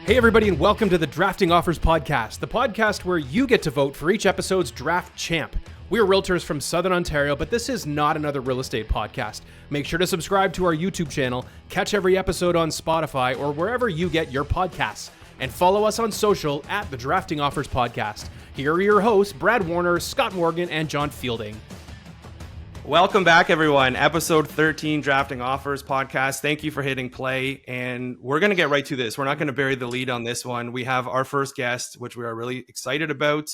Hey everybody, and welcome to the Drafting Offers Podcast, the podcast where you get to vote for each episode's draft champ. We're realtors from Southern Ontario, but this is not another real estate podcast. Make sure to subscribe to our YouTube channel, catch every episode on Spotify or wherever you get your podcasts, and follow us on social at the Drafting Offers Podcast. Here are your hosts, Brad Warner, Scott Morgan, and John Fielding. Welcome back, everyone. Episode 13, Drafting Offers Podcast. Thank you for hitting play, and we're going to get right to this. We're not going to bury the lead on this one. We have our first guest, which we are really excited about.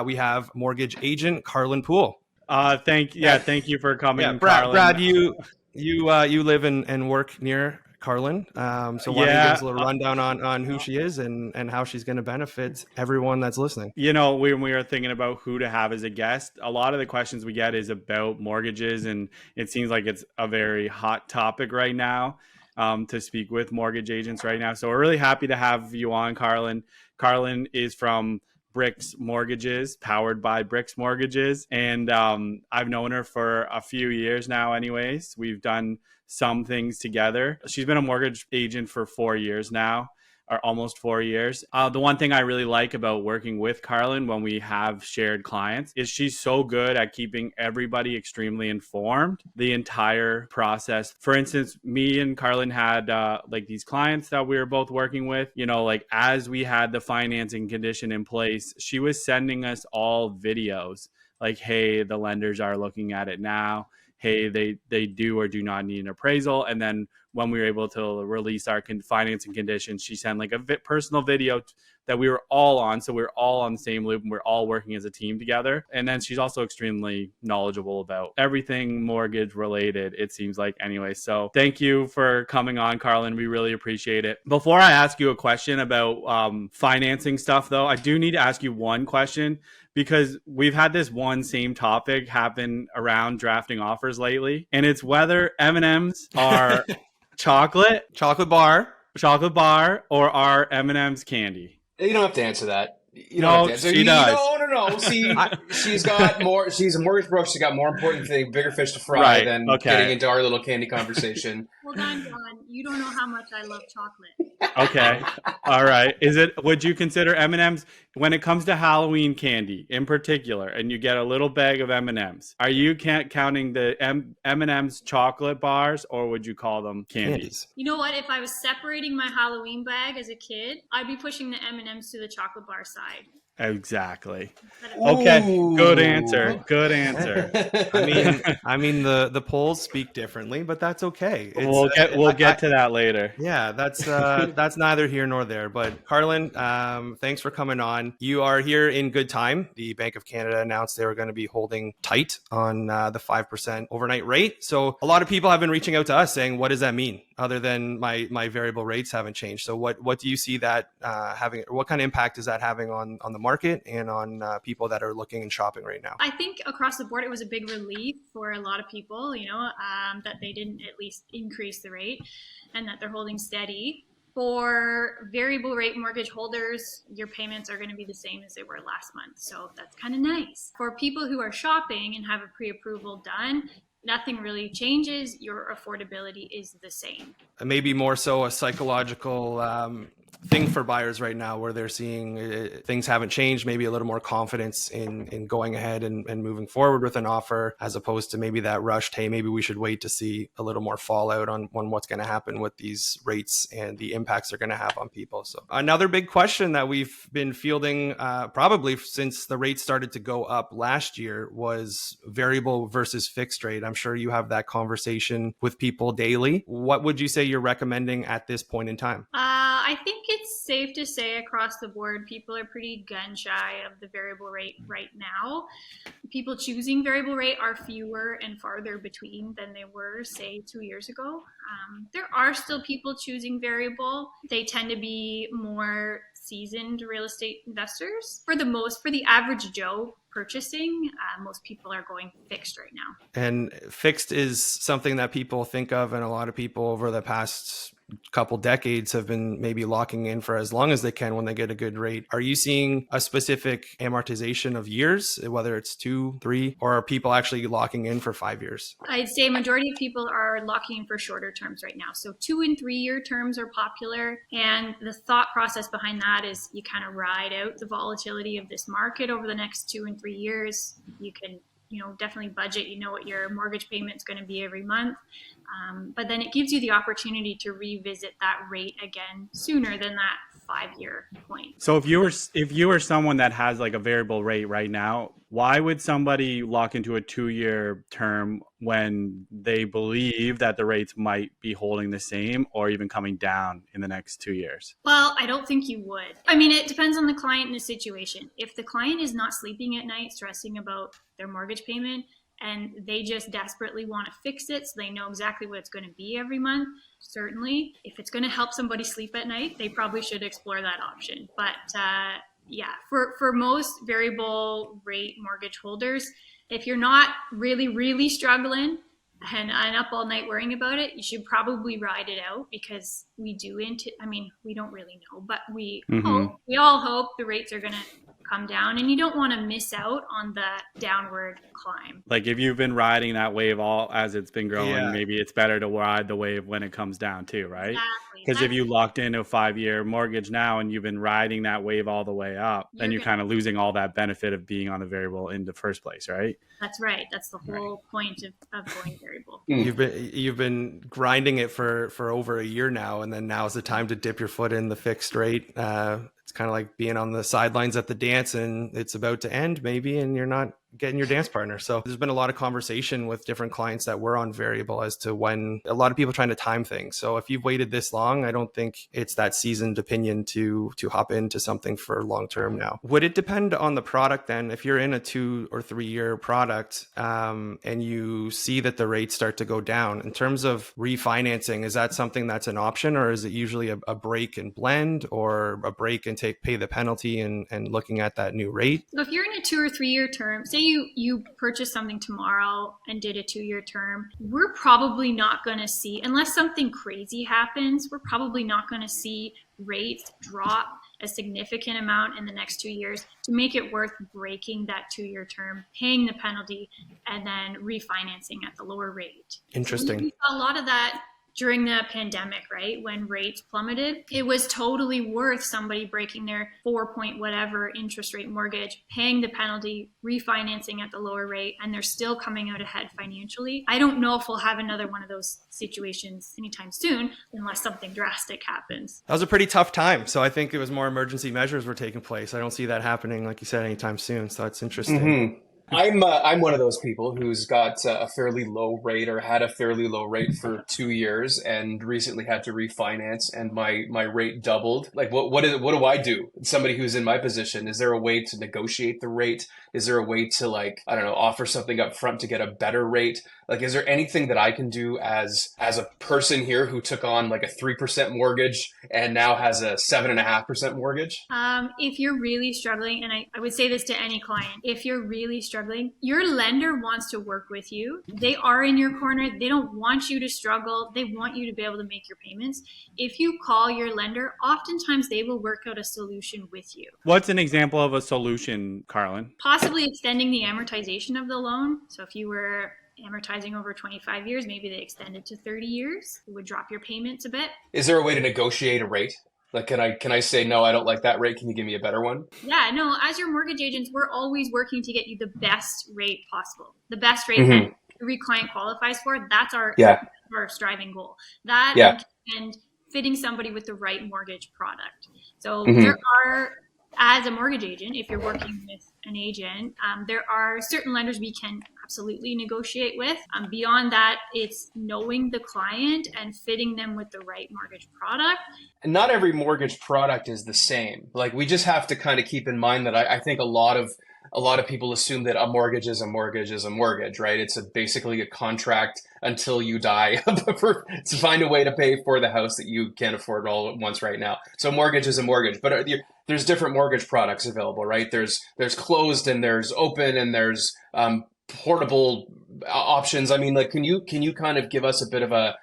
We have mortgage agent Carlin Poole. Thank you for coming, Brad. Carlin. You live and work near Carlin, so why don't you give us a little rundown on who she is and how she's going to benefit everyone that's listening. You know, when we are thinking about who to have as a guest, a lot of the questions we get is about mortgages, and it seems like it's a very hot topic right now to speak with mortgage agents right now. So we're really happy to have you on, Carlin. Carlin is from Bricks Mortgages, powered by Bricks Mortgages. And I've known her for a few years now anyways. We've done some things together. She's been a mortgage agent for 4 years now, or almost 4 years. The one thing I really like about working with Carlin when we have shared clients is she's so good at keeping everybody extremely informed the entire process. For instance, me and Carlin had these clients that we were both working with, you know, like as we had the financing condition in place, she was sending us all videos like, hey, the lenders are looking at it now. Hey, they do or do not need an appraisal. And then when we were able to release our financing conditions, she sent like a personal video that we were all on. So we were all on the same loop and we're all working as a team together. And then she's also extremely knowledgeable about everything mortgage related, it seems like anyway. So thank you for coming on, Carlin. We really appreciate it. Before I ask you a question about financing stuff, though, I do need to ask you one question, because we've had this one same topic happen around drafting offers lately, and it's whether M&Ms are chocolate bar, or are M&Ms candy. You don't have to answer that. She does. No. See, she's got more. She's a mortgage broker. She's got more important thing, bigger fish to fry than getting into our little candy conversation. Hold on, John. You don't know how much I love chocolate. Okay. All right. Would you consider M&Ms when it comes to Halloween candy in particular, and you get a little bag of M&Ms? Are you counting the M&Ms chocolate bars, or would you call them candies? You know what? If I was separating my Halloween bag as a kid, I'd be pushing the M&Ms to the chocolate bar side. Exactly. Okay. Good answer. I mean, the polls speak differently, but that's okay. We'll get to that later. Yeah, that's neither here nor there. But Carlin, thanks for coming on. You are here in good time. The Bank of Canada announced they were going to be holding tight on the 5% overnight rate. So a lot of people have been reaching out to us saying, what does that mean? Other than my variable rates haven't changed. So what do you see that having? What kind of impact is that having on the market and on people that are looking and shopping right now? I think across the board, it was a big relief for a lot of people, that they didn't at least increase the rate and that they're holding steady. For variable rate mortgage holders, your payments are going to be the same as they were last month. So that's kind of nice. For people who are shopping and have a pre-approval done, nothing really changes. Your affordability is the same. Maybe more so a psychological thing for buyers right now, where they're seeing things haven't changed, maybe a little more confidence in going ahead and moving forward with an offer, as opposed to maybe that rushed, hey, maybe we should wait to see a little more fallout on what's going to happen with these rates and the impacts they're going to have on people. So another big question that we've been fielding probably since the rates started to go up last year was variable versus fixed rate. I'm sure you have that conversation with people daily. What would you say you're recommending at this point in time? I think it's safe to say across the board, people are pretty gun shy of the variable rate right now. People choosing variable rate are fewer and farther between than they were, say, 2 years ago. There are still people choosing variable. They tend to be more seasoned real estate investors. For the average Joe purchasing, most people are going fixed right now. And fixed is something that people think of, and a lot of people over the past couple decades have been maybe locking in for as long as they can when they get a good rate. Are you seeing a specific amortization of years, whether it's 2, 3, or are people actually locking in for 5 years? I'd say majority of people are locking in for shorter terms right now. So 2 and 3 year terms are popular. And the thought process behind that is you kind of ride out the volatility of this market over the next 2 and 3 years. You can definitely budget, what your mortgage payment's going to be every month. But then it gives you the opportunity to revisit that rate again sooner than that 5-year point. So if you were someone that has like a variable rate right now, why would somebody lock into a 2-year term when they believe that the rates might be holding the same or even coming down in the next 2 years? Well, I don't think you would. I mean, it depends on the client and the situation. If the client is not sleeping at night, stressing about their mortgage payment, and they just desperately want to fix it so they know exactly what it's going to be every month, certainly. If it's going to help somebody sleep at night, they probably should explore that option. But for most variable rate mortgage holders, if you're not really, really struggling and up all night worrying about it, you should probably ride it out, because we don't really know, but we all hope the rates are going to come down, and you don't want to miss out on the downward climb. Like if you've been riding that wave all as it's been growing, maybe it's better to ride the wave when it comes down too, right? Exactly. Because if you locked into a 5-year mortgage now and you've been riding that wave all the way up, then you're kind of losing all that benefit of being on the variable in the first place, right? That's right. That's the whole point of going variable. You've been grinding it for over a year now, and then now's the time to dip your foot in the fixed rate. It's kind of like being on the sidelines at the dance, and it's about to end maybe, and you're not getting your dance partner. So there's been a lot of conversation with different clients that were on variable as to when, a lot of people trying to time things. So if you've waited this long, I don't think it's that seasoned opinion to hop into something for long term now. Would it depend on the product then? If you're in a 2 or 3 year product and you see that the rates start to go down, in terms of refinancing, is that something that's an option, or is it usually a break and blend, or a break and pay the penalty and looking at that new rate? So if you're in a 2 or 3 year term, say you purchase something tomorrow and did a 2-year term, we're probably not going to see, unless something crazy happens, we're probably not going to see rates drop a significant amount in the next 2 years to make it worth breaking that 2-year term, paying the penalty, and then refinancing at the lower rate. Interesting. So we saw a lot of that during the pandemic, right? When rates plummeted, it was totally worth somebody breaking their 4 point whatever interest rate mortgage, paying the penalty, refinancing at the lower rate, and they're still coming out ahead financially. I don't know if we'll have another one of those situations anytime soon, unless something drastic happens. That was a pretty tough time. So I think it was more emergency measures were taking place. I don't see that happening, like you said, anytime soon. So that's interesting. Mm-hmm. I'm one of those people who's got a fairly low rate, or had a fairly low rate for 2 years, and recently had to refinance, and my rate doubled. Like, what do I do? Somebody who's in my position, is there a way to negotiate the rate? Is there a way to, like, I don't know, offer something up front to get a better rate? Like, is there anything that I can do as a person here who took on like a 3% mortgage and now has a 7.5% mortgage? If you're really struggling, and I would say this to any client, if you're really struggling, your lender wants to work with you. They are in your corner. They don't want you to struggle. They want you to be able to make your payments. If you call your lender, oftentimes they will work out a solution with you. What's an example of a solution, Carlin? Possibly extending the amortization of the loan. So if you were amortizing over 25 years, maybe they extend it to 30 years. It would drop your payments a bit. Is there a way to negotiate a rate? Like, can I say, no, I don't like that rate. Can you give me a better one? Yeah, no, as your mortgage agents, we're always working to get you the best rate possible. The best rate that every client qualifies for. That's our striving goal. That and fitting somebody with the right mortgage product. So there are, as a mortgage agent, if you're working with an agent, there are certain lenders we can absolutely negotiate with. Beyond that, it's knowing the client and fitting them with the right mortgage product. And not every mortgage product is the same. Like, we just have to kind of keep in mind that I think a lot of people assume that a mortgage is a mortgage is a mortgage, right? It's basically a contract until you die to find a way to pay for the house that you can't afford all at once right now. So mortgage is a mortgage, but there's different mortgage products available, right? There's closed and there's open and there's portable options. I mean, like, can you kind of give us a bit of a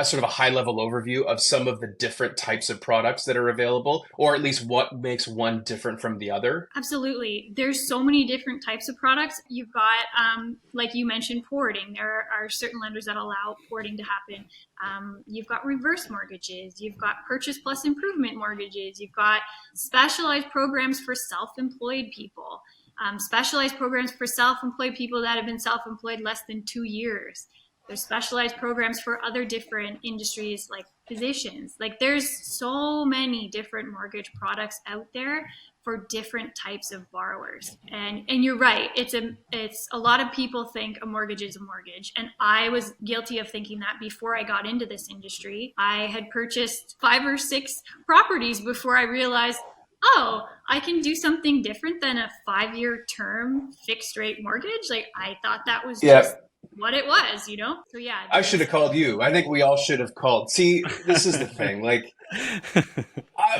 sort of a high level overview of some of the different types of products that are available, or at least what makes one different from the other? Absolutely. There's so many different types of products. You've got, like you mentioned, forwarding. There are certain lenders that allow forwarding to happen. You've got reverse mortgages. You've got purchase plus improvement mortgages. You've got specialized programs for self-employed people. Specialized programs for self-employed people that have been self-employed less than 2 years. There's specialized programs for other different industries like physicians. Like there's so many different mortgage products out there for different types of borrowers. And you're right. It's a lot of people think a mortgage is a mortgage. And I was guilty of thinking that before I got into this industry. I had purchased 5 or 6 properties before I realized, oh, I can do something different than a 5-year term fixed rate mortgage. Like I thought that was just what it was, you know? So yeah. I should have called you. I think we all should have called. See, this is the thing. Like,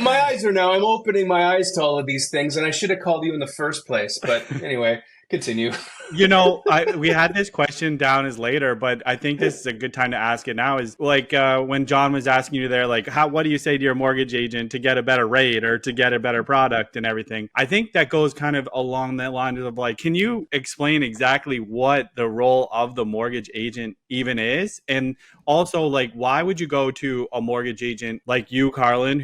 my eyes are now, I'm opening my eyes to all of these things, and I should have called you in the first place. But anyway, continue. You know, we had this question down as later, but I think this is a good time to ask it now. Is like when John was asking you there, like, what do you say to your mortgage agent to get a better rate or to get a better product and everything? I think that goes kind of along that line of like, can you explain exactly what the role of the mortgage agent even is? And also, like, why would you go to a mortgage agent like you, Carlin,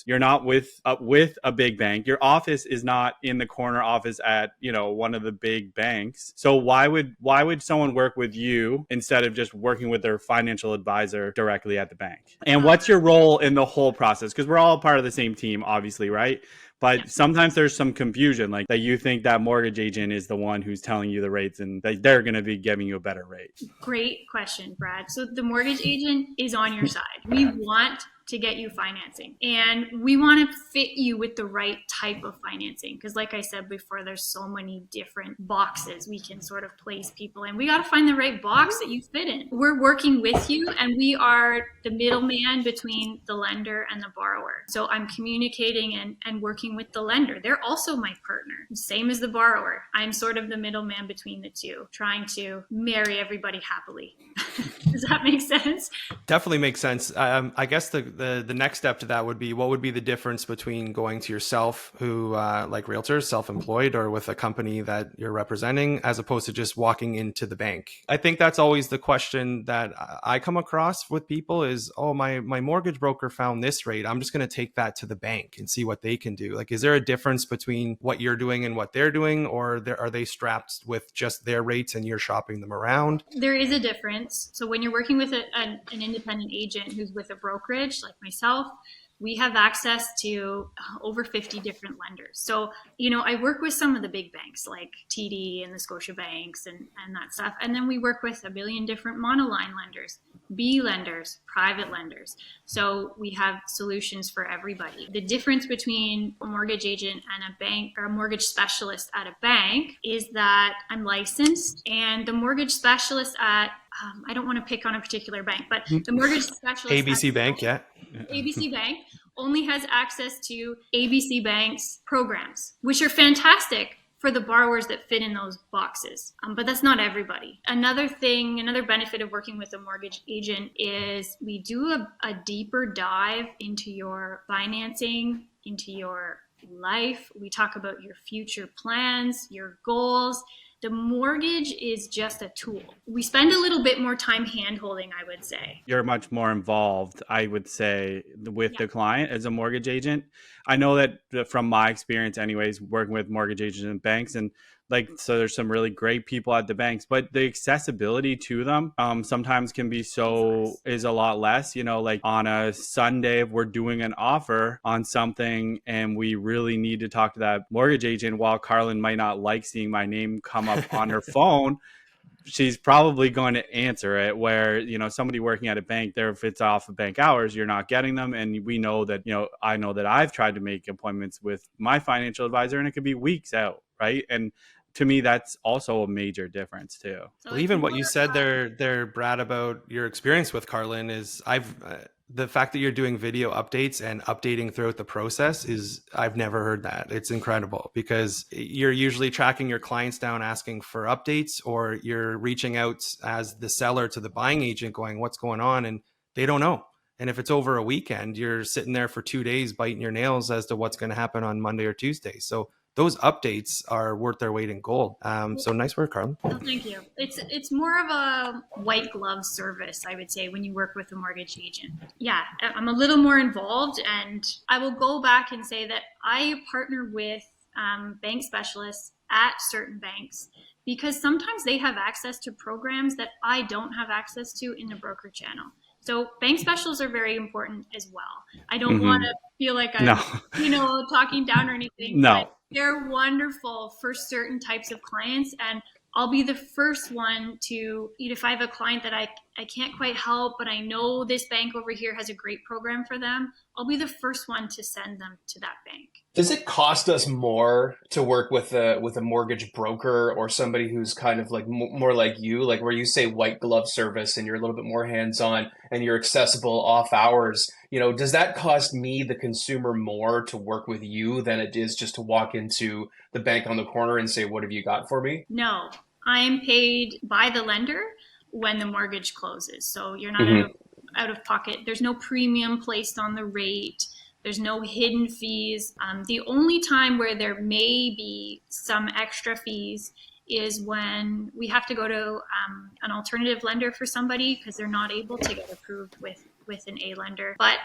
you're not with a big bank? Your office is not in the corner office at, you know, one of the big banks. So why would someone work with you instead of just working with their financial advisor directly at the bank? And what's your role in the whole process? Because we're all part of the same team, obviously, right? But sometimes there's some confusion, like that you think that mortgage agent is the one who's telling you the rates and that they're going to be giving you a better rate. Great question, Brad. So the mortgage agent is on your side. We want to get you financing, and we want to fit you with the right type of financing, because like I said before, there's so many different boxes we can sort of place people in. We got to find the right box that you fit in. We're working with you, and we are the middleman between the lender and the borrower. So I'm communicating and working with the lender. They're also my partner, same as the borrower. I'm sort of the middleman between the two, trying to marry everybody happily. Does that make sense? Definitely makes sense. I guess the next step to that would be, what would be the difference between going to yourself, who like realtors, self-employed, or with a company that you're representing, as opposed to just walking into the bank? I think that's always the question that I come across with people is, oh, my mortgage broker found this rate. I'm just going to take that to the bank and see what they can do. Like, is there a difference between what you're doing and what they're doing, or are they strapped with just their rates and you're shopping them around? There is a difference. So when you're working with an independent agent who's with a brokerage like myself, we have access to over 50 different lenders. So, you know, I work with some of the big banks like TD and the Scotia banks and that stuff. And then we work with a billion different monoline lenders, B lenders, private lenders. So we have solutions for everybody. The difference between a mortgage agent and a bank, or a mortgage specialist at a bank, is that I'm licensed, and the mortgage specialist at I don't want to pick on a particular bank, but the mortgage specialist ABC Bank, yeah. ABC Bank only has access to ABC Bank's programs, which are fantastic for the borrowers that fit in those boxes. But that's not everybody. Another benefit of working with a mortgage agent is we do a deeper dive into your financing, into your life. We talk about your future plans, your goals. The mortgage is just a tool. We spend a little bit more time hand-holding, I would say. You're much more involved, I would say, with the client as a mortgage agent. I know that from my experience anyways, working with mortgage agents and banks, and so there's some really great people at the banks, but the accessibility to them sometimes is a lot less. You know, like on a Sunday, if we're doing an offer on something and we really need to talk to that mortgage agent, while Carlin might not like seeing my name come up on her phone, she's probably going to answer it. Where, you know, somebody working at a bank, if it's off of bank hours, you're not getting them. And we know that, you know, I know that I've tried to make appointments with my financial advisor and it could be weeks out, right? And to me, that's also a major difference too. Well, even what you said there, Brad, about your experience with Carlin is the fact that you're doing video updates and updating throughout the process I've never heard that. It's incredible because you're usually tracking your clients down, asking for updates, or you're reaching out as the seller to the buying agent going, what's going on? And they don't know. And if it's over a weekend, you're sitting there for 2 days biting your nails as to what's going to happen on Monday or Tuesday. So those updates are worth their weight in gold. So nice work, Carlin. Oh, thank you. It's more of a white glove service, I would say, when you work with a mortgage agent. Yeah, I'm a little more involved, and I will go back and say that I partner with bank specialists at certain banks because sometimes they have access to programs that I don't have access to in the broker channel. So bank specialists are very important as well. I don't want to feel like I'm, talking down or anything. No. But they're wonderful for certain types of clients. And I'll be the first one to, if I have a client that I can't quite help, but I know this bank over here has a great program for them, I'll be the first one to send them to that bank. Does it cost us more to work with a mortgage broker or somebody who's kind of like more like you, like where you say white glove service and you're a little bit more hands-on and you're accessible off hours? Does that cost me, the consumer, more to work with you than it is just to walk into the bank on the corner and say, what have you got for me? No, I am paid by the lender when the mortgage closes. So you're not out of pocket. There's no premium placed on the rate. There's no hidden fees. The only time where there may be some extra fees is when we have to go to an alternative lender for somebody because they're not able to get approved with an A lender. But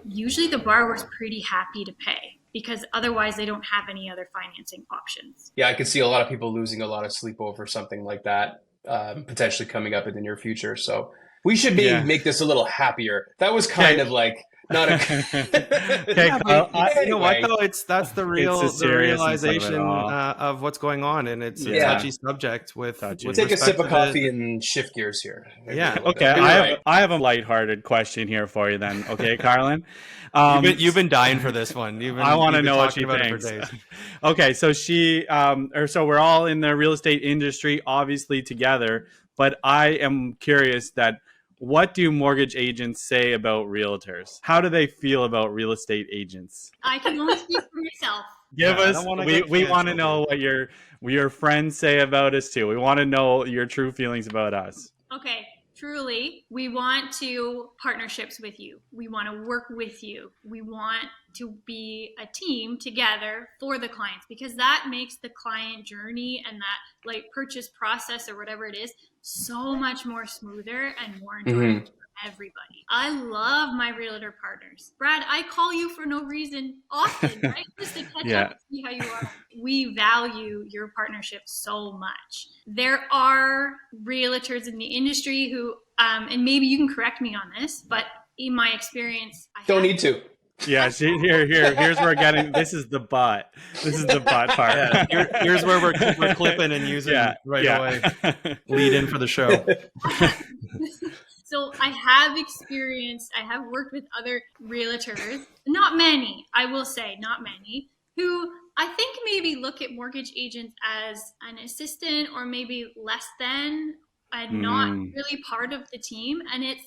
usually the borrower's pretty happy to pay because otherwise they don't have any other financing options. Yeah, I could see a lot of people losing a lot of sleep over something like that, potentially coming up in the near future. So we should make this a little happier. That was kind of like not a. You know what though? That's the realization of what's going on, and it's a touchy subject. We'll take a sip of coffee and shift gears here. Yeah. Okay. I have a lighthearted question here for you then. Okay, Carlin. You've been dying for this one. I want to know what she thinks. Okay, so so we're all in the real estate industry, obviously together. But I am curious that. What do mortgage agents say about realtors? How do they feel about real estate agents? I can only speak for myself. We want to know what your friends say about us too. We want to know your true feelings about us. Okay, truly, we want to partnerships with you. We want to work with you. We want to be a team together for the clients because that makes the client journey and that like purchase process or whatever it is so much more smoother and more enjoyable for everybody. I love my realtor partners. Brad, I call you for no reason often, right? Just to catch up and see how you are. We value your partnership so much. There are realtors in the industry who, and maybe you can correct me on this, but in my experience, don't need to. Yeah, here's where we're getting. This is the butt. This is the butt part. Yeah, here's where we're clipping and using away. Lead in for the show. So I have worked with other realtors, not many, I will say, not many, who I think maybe look at mortgage agents as an assistant or maybe less than, and not really part of the team. And it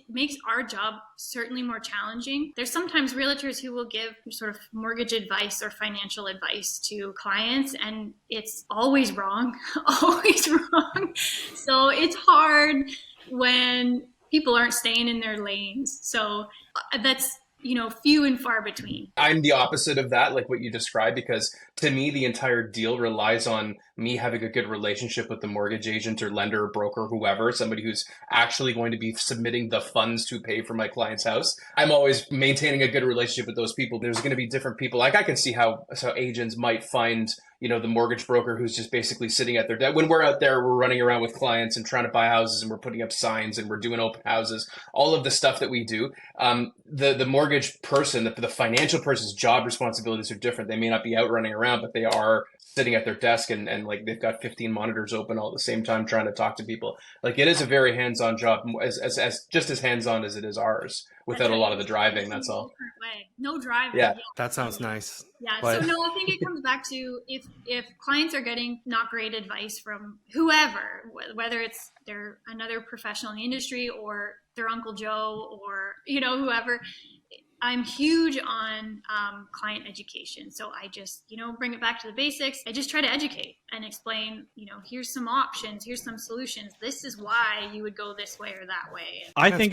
makes our job certainly more challenging. There's sometimes realtors who will give sort of mortgage advice or financial advice to clients, and it's always wrong, always wrong. So it's hard when people aren't staying in their lanes. So that's, few and far between. I'm the opposite of that, like what you described, because to me, the entire deal relies on me having a good relationship with the mortgage agent or lender or broker, whoever, somebody who's actually going to be submitting the funds to pay for my client's house. I'm always maintaining a good relationship with those people. There's going to be different people. Like I can see how agents might find, the mortgage broker who's just basically sitting at their desk. When we're out there, we're running around with clients and trying to buy houses and we're putting up signs and we're doing open houses, all of the stuff that we do. The mortgage person, the financial person's job responsibilities are different. They may not be out running around, but they are sitting at their desk and like they've got 15 monitors open all at the same time trying to talk to people. Like it is a very hands-on job, as just as hands-on as it is ours, without a lot of the driving. That's all. No driving. Yeah, that sounds nice. Yeah. So no, I think it comes back to if clients are getting not great advice from whoever, whether it's they're another professional in the industry or their Uncle Joe or, whoever. I'm huge on client education. So I just, bring it back to the basics. I just try to educate and explain, here's some options, here's some solutions. This is why you would go this way or that way. I think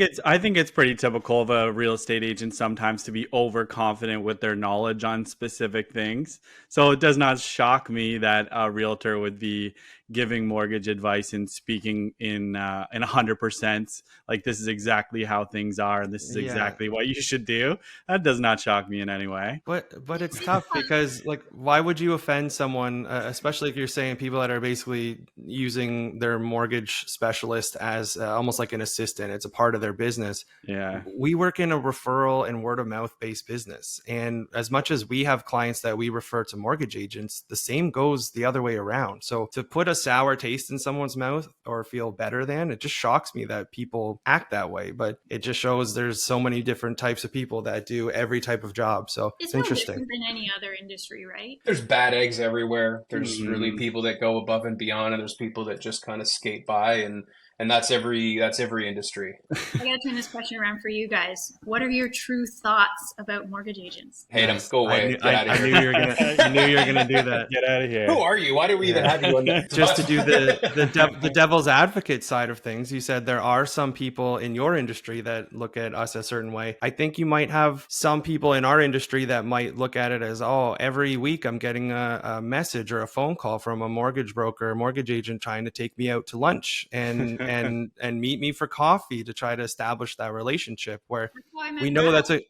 it's pretty typical of a real estate agent sometimes to be overconfident with their knowledge on specific things. So it does not shock me that a realtor would be giving mortgage advice and speaking in 100%, like this is exactly how things are and this is exactly what you should do. That does not shock me in any way. But it's tough because, like, why would you offend someone, especially if you're saying people that are basically using their mortgage specialist as almost like an assistant? It's a part of their business. Yeah. We work in a referral and word of mouth based business. And as much as we have clients that we refer to mortgage agents, the same goes the other way around. So to put a sour taste in someone's mouth or feel better than, it just shocks me that people act that way. But it just shows there's so many different types of people that do every type of job. So it's interesting. No different than any other industry, right? There's bad eggs everywhere. There's really people that go above and beyond, and there's people that just kind of skate by, and that's every industry. I gotta turn this question around for you guys. What are your true thoughts about mortgage agents? Hate them. Go away. I knew you were gonna do that. Get out of here. Who are you? Why do we even have you on that? Just to do the devil's advocate side of things, you said there are some people in your industry that look at us a certain way. I think you might have some people in our industry that might look at it as, oh, every week I'm getting a message or a phone call from a mortgage broker, a mortgage agent trying to take me out to lunch and meet me for coffee to try to establish that relationship where we know that's a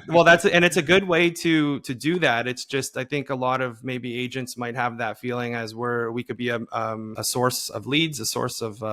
well, and it's a good way to do that. It's just, I think a lot of maybe agents might have that feeling as we could be a source of leads, a source of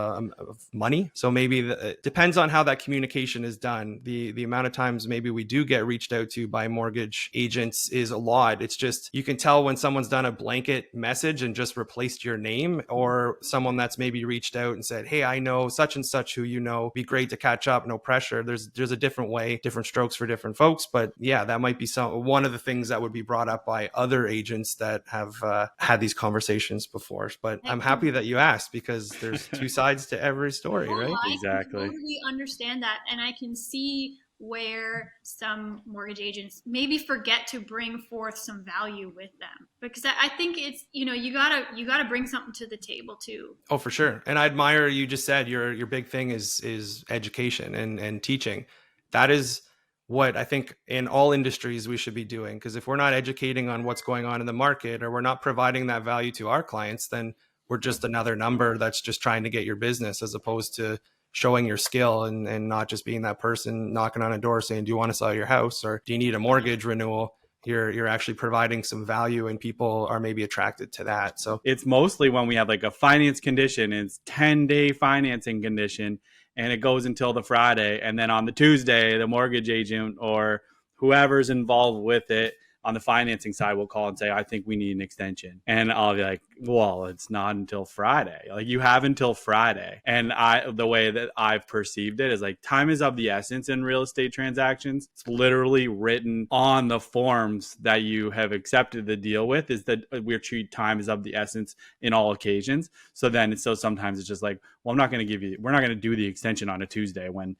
money. So maybe it depends on how that communication is done. The amount of times maybe we do get reached out to by mortgage agents is a lot. It's just, you can tell when someone's done a blanket message and just replaced your name, or someone that's maybe reached out and said, hey, I know such and such who be great to catch up, no pressure. There's a different way, different strokes for different folks. But yeah, that might be one of the things that would be brought up by other agents that have had these conversations before. But I'm happy that you asked, because there's two sides to every story, right? Exactly. I totally understand that. And I can see where some mortgage agents maybe forget to bring forth some value with them, because I think it's, you gotta bring something to the table too. Oh, for sure. And I admire, you just said your big thing is education and teaching. That is what I think in all industries we should be doing, because if we're not educating on what's going on in the market, or we're not providing that value to our clients, then we're just another number that's just trying to get your business, as opposed to showing your skill and not just being that person knocking on a door saying, do you want to sell your house, or do you need a mortgage renewal? You're actually providing some value, and people are maybe attracted to that. So it's mostly when we have like a finance condition, it's 10-day financing condition, and it goes until the Friday. And then on the Tuesday, the mortgage agent or whoever's involved with it on the financing side will call and say, I think we need an extension. And I'll be like, well, it's not until Friday. Like, you have until Friday. And the way that I've perceived it is like, time is of the essence in real estate transactions. It's literally written on the forms that you have accepted the deal with, is that we're treat time is of the essence in all occasions. So sometimes it's just like, well, we're not going to do the extension on a Tuesday when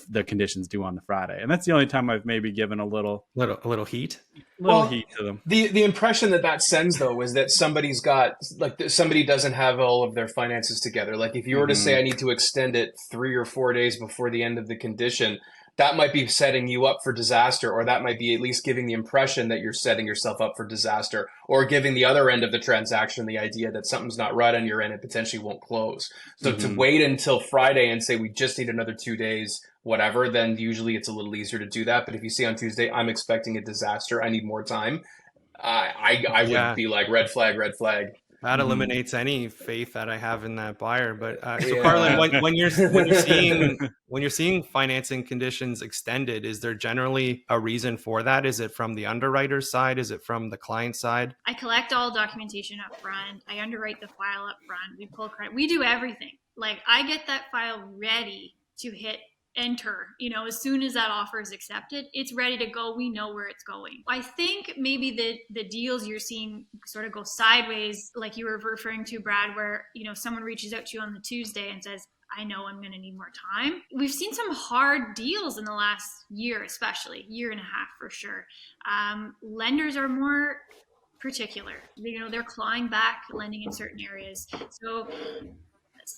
the conditions due on the Friday. And that's the only time I've maybe given a little heat. Heat to them. The impression that sends, though, is that somebody's got, like, somebody doesn't have all of their finances together. Like, if you were to say, I need to extend it 3 or 4 days before the end of the condition, that might be setting you up for disaster, or that might be at least giving the impression that you're setting yourself up for disaster, or giving the other end of the transaction the idea that something's not right on your end and potentially won't close. So to wait until Friday and say, we just need another 2 days, whatever, then usually it's a little easier to do that. But if you say on Tuesday, I'm expecting a disaster, I need more time, I would be like, red flag, red flag. That eliminates any faith that I have in that buyer. But so Carlin, when you're seeing financing conditions extended, is there generally a reason for that? Is it from the underwriter's side? Is it from the client side? I collect all documentation up front. I underwrite the file up front. We pull credit. We do everything. Like, I get that file ready to hit enter, as soon as that offer is accepted, it's ready to go. We know where it's going. I think maybe the deals you're seeing sort of go sideways, like you were referring to, Brad, where, someone reaches out to you on the Tuesday and says, I know I'm going to need more time. We've seen some hard deals in the last year, especially year and a half for sure. Lenders are more particular. They're clawing back lending in certain areas. So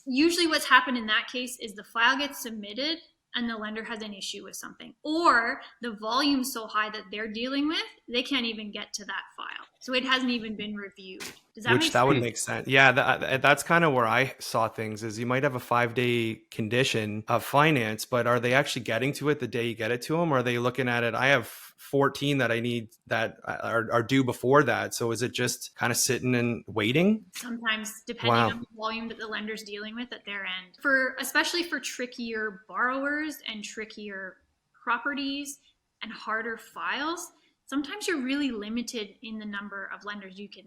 usually what's happened in that case is the file gets submitted and the lender has an issue with something, or the volume's so high that they're dealing with, they can't even get to that file. So it hasn't even been reviewed. Does that make sense? That would make sense. Yeah, that's kind of where I saw things is you might have a 5-day condition of finance, but are they actually getting to it the day you get it to them? Or are they looking at it? I have 14 that I need that are due before that. So is it just kind of sitting and waiting? Sometimes, depending on the volume that the lender's dealing with at their end. Especially for trickier borrowers and trickier properties and harder files, sometimes you're really limited in the number of lenders you can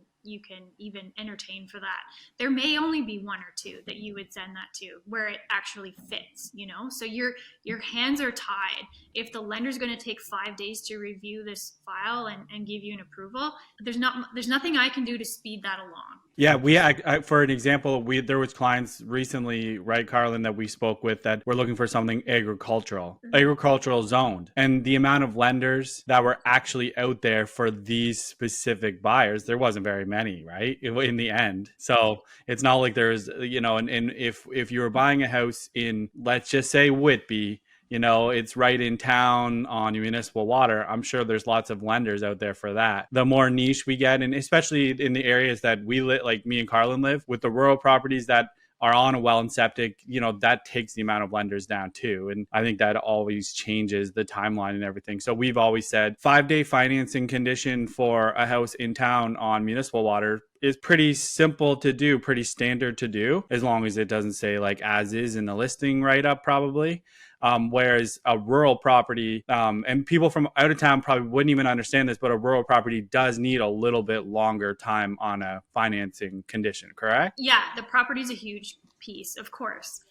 even entertain for that. There may only be one or two that you would send that to where it actually fits, so your hands are tied. If the lender's going to take 5 days to review this file and give you an approval, there's nothing I can do to speed that along. Yeah, for an example, there was clients recently, right, Carlin, that we spoke with that were looking for something agricultural zoned. And the amount of lenders that were actually out there for these specific buyers, there wasn't very many, right, in the end. So it's not like there's, and if you were buying a house in, let's just say, Whitby, it's right in town on municipal water, I'm sure there's lots of lenders out there for that. The more niche we get, and especially in the areas that we live, like me and Carlin live, with the rural properties that are on a well and septic, that takes the amount of lenders down too. And I think that always changes the timeline and everything. So we've always said 5-day financing condition for a house in town on municipal water is pretty simple to do, pretty standard to do, as long as it doesn't say like as is in the listing write-up probably. Whereas a rural property, and people from out of town probably wouldn't even understand this, but a rural property does need a little bit longer time on a financing condition, correct? Yeah, the property is a huge piece, of course.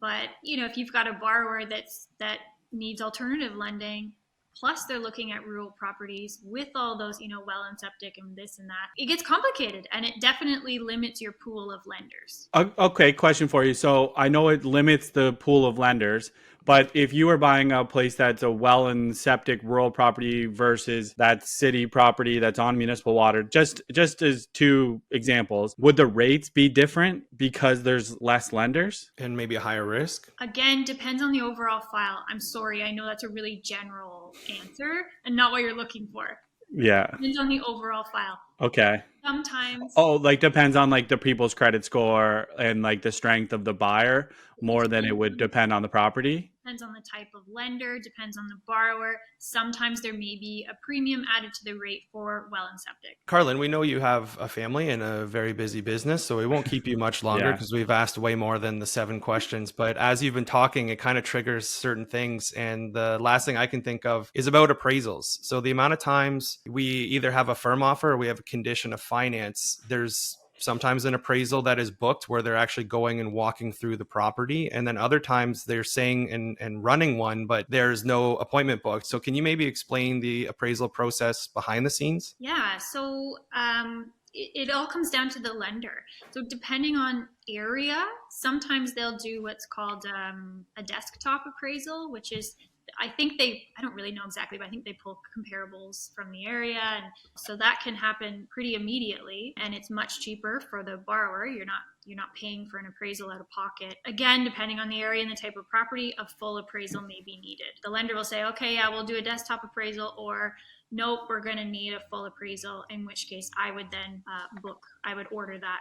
But, if you've got a borrower that needs alternative lending, plus they're looking at rural properties with all those, well and septic and this and that, it gets complicated and it definitely limits your pool of lenders. Okay, question for you. So I know it limits the pool of lenders, but if you were buying a place that's a well and septic rural property versus that city property that's on municipal water, just as two examples, would the rates be different because there's less lenders? And maybe a higher risk? Again, depends on the overall file. I'm sorry, I know that's a really general answer and not what you're looking for. Yeah. Depends on the overall file. Okay. Sometimes. Depends on like the people's credit score and like the strength of the buyer more than it would depend on the property. Depends on the type of lender, depends on the borrower. Sometimes there may be a premium added to the rate for well and septic. Carlin, we know you have a family and a very busy business, so we won't keep you much longer because we've asked way more than the 7 questions. But as you've been talking, it kind of triggers certain things. And the last thing I can think of is about appraisals. So the amount of times we either have a firm offer or we have a condition of finance, there's sometimes an appraisal that is booked where they're actually going and walking through the property. And then other times they're saying and running one, but there's no appointment booked. So can you maybe explain the appraisal process behind the scenes? Yeah. So it all comes down to the lender. So depending on area, sometimes they'll do what's called a desktop appraisal, which is I don't really know exactly, but I think they pull comparables from the area. And so that can happen pretty immediately and it's much cheaper for the borrower. You're not paying for an appraisal out of pocket. Again, depending on the area and the type of property, a full appraisal may be needed. The lender will say, okay, yeah, we'll do a desktop appraisal, or nope, we're going to need a full appraisal, in which case I would then I would order that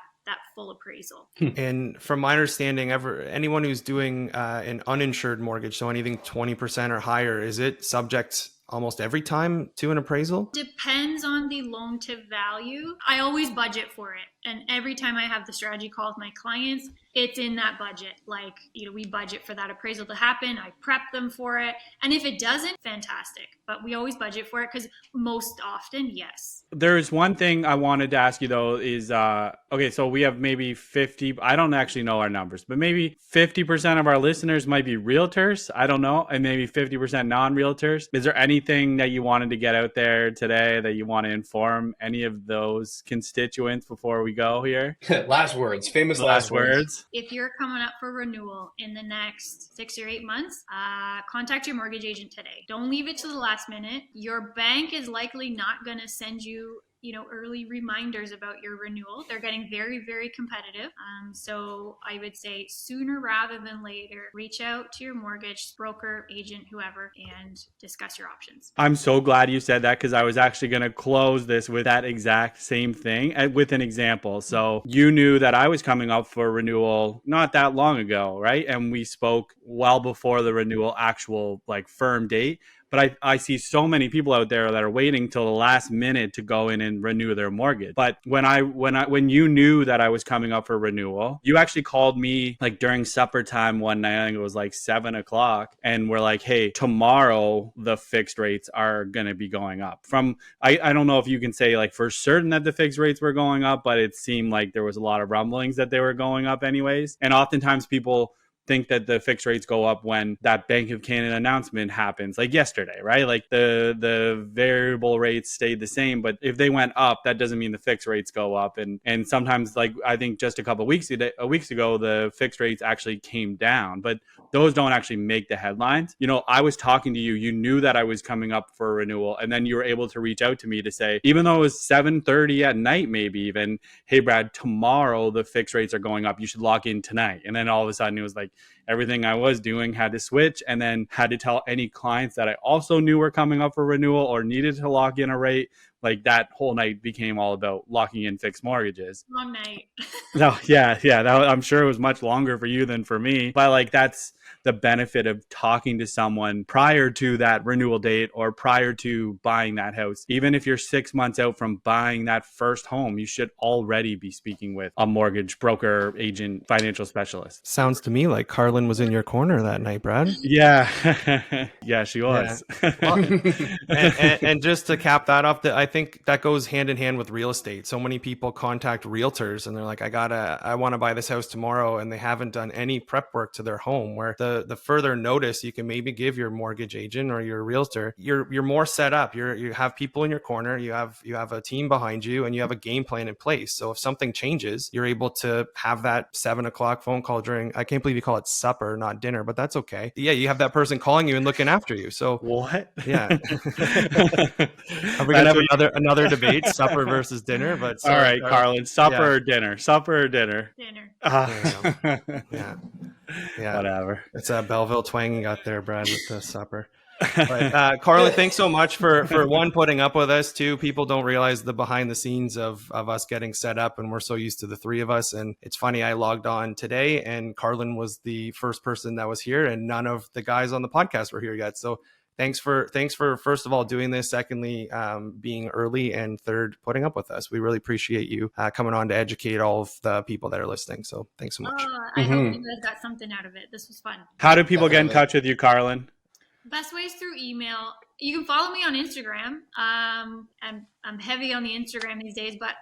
full appraisal. And from my understanding, anyone who's doing an uninsured mortgage, so anything 20% or higher, is it subject almost every time to an appraisal? Depends on the loan to value. I always budget for it. And every time I have the strategy call with my clients, it's in that budget. Like, we budget for that appraisal to happen. I prep them for it. And if it doesn't, fantastic. But we always budget for it because most often, yes. There's one thing I wanted to ask you though is, okay, so we have maybe 50, I don't actually know our numbers, but maybe 50% of our listeners might be realtors. I don't know. And maybe 50% non-realtors. Is there anything that you wanted to get out there today that you want to inform any of those constituents before we we go here? Last words, famous Last words. If you're coming up for renewal in the next 6 or 8 months, contact your mortgage agent today. Don't leave it to the last minute. Your bank is likely not going to send you early reminders about your renewal. They're getting very, very competitive. So I would say sooner rather than later, reach out to your mortgage broker, agent, whoever, and discuss your options. I'm so glad you said that, because I was actually going to close this with that exact same thing with an example. So you knew that I was coming up for renewal not that long ago, right? And we spoke well before the renewal actual firm date. But I see so many people out there that are waiting till the last minute to go in and renew their mortgage. But when you knew that I was coming up for renewal, you actually called me during supper time one night. I think it was 7:00, and we're like, "Hey, tomorrow the fixed rates are going to be going up." I don't know if you can say for certain that the fixed rates were going up, but it seemed like there was a lot of rumblings that they were going up anyways. And oftentimes people think that the fixed rates go up when that Bank of Canada announcement happens, like yesterday, right? The variable rates stayed the same, but if they went up, that doesn't mean the fixed rates go up. And sometimes, I think just a couple of weeks ago, the fixed rates actually came down, but those don't actually make the headlines. I was talking to you, you knew that I was coming up for a renewal, and then you were able to reach out to me to say, even though it was 7:30 at night, maybe even, "Hey Brad, tomorrow the fixed rates are going up. You should lock in tonight." And then all of a sudden it was everything I was doing had to switch, and then had to tell any clients that I also knew were coming up for renewal or needed to lock in a rate. That whole night became all about locking in fixed mortgages. Long night. No, yeah. I'm sure it was much longer for you than for me. But that's the benefit of talking to someone prior to that renewal date or prior to buying that house. Even if you're 6 months out from buying that first home, you should already be speaking with a mortgage broker, agent, financial specialist. Sounds to me like Carlin was in your corner that night, Brad. Yeah. Yeah, she was. Yeah. Well, and just to cap that off, I think that goes hand in hand with real estate. So many people contact realtors and they're like, I want to buy this house tomorrow, and they haven't done any prep work to their home, where the further notice you can maybe give your mortgage agent or your realtor, you're more set up. You have people in your corner, you have a team behind you, and you have a game plan in place. So if something changes, you're able to have that 7:00 phone call during, I can't believe you call it supper, not dinner, but that's okay. Yeah, you have that person calling you and looking after you. So what? Yeah. Are we gonna have another debate, supper versus dinner? But all right, Carlin, supper or dinner? Supper or dinner? Dinner. Yeah. Whatever. It's a Belleville twang you got there, Brad, with the supper. But, Carlin, thanks so much for one, putting up with us. Two, people don't realize the behind the scenes of us getting set up, and we're so used to the three of us. And it's funny, I logged on today and Carlin was the first person that was here, and none of the guys on the podcast were here yet. So thanks for first of all doing this, secondly being early, and third putting up with us. We really appreciate you coming on to educate all of the people that are listening. So thanks so much. I hope you guys got something out of it. This was fun. How do people get in touch with you, Carlin? Best way is through email. You can follow me on Instagram. I'm heavy on the Instagram these days, but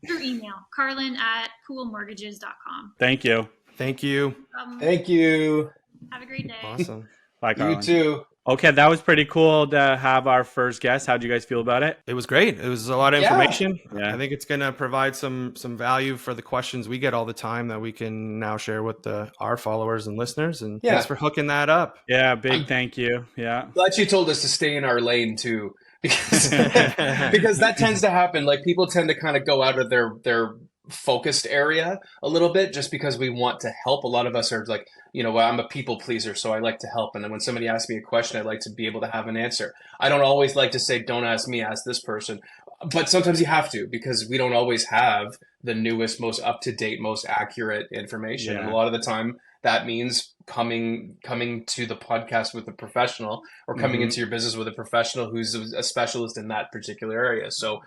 through email, carlin@poolemortgages.com. Thank you. Thank you. Thank you. Have a great day. Awesome. Bye, Carlin. You too. Okay, that was pretty cool to have our first guest. How'd you guys feel about it? It was great. It was a lot of information. Yeah. I think it's going to provide some value for the questions we get all the time that we can now share with our followers and listeners. And thanks for hooking that up. Yeah, big thank you. Yeah. Glad you told us to stay in our lane too, because that tends to happen. People tend to kind of go out of their focused area a little bit just because we want to help. A lot of us are I'm a people pleaser, so I like to help. And then when somebody asks me a question, I like to be able to have an answer. I don't always like to say, don't ask me, ask this person. But sometimes you have to, because we don't always have the newest, most up-to-date, most accurate information. Yeah. And a lot of the time that means coming to the podcast with a professional, or coming into your business with a professional who's a specialist in that particular area. So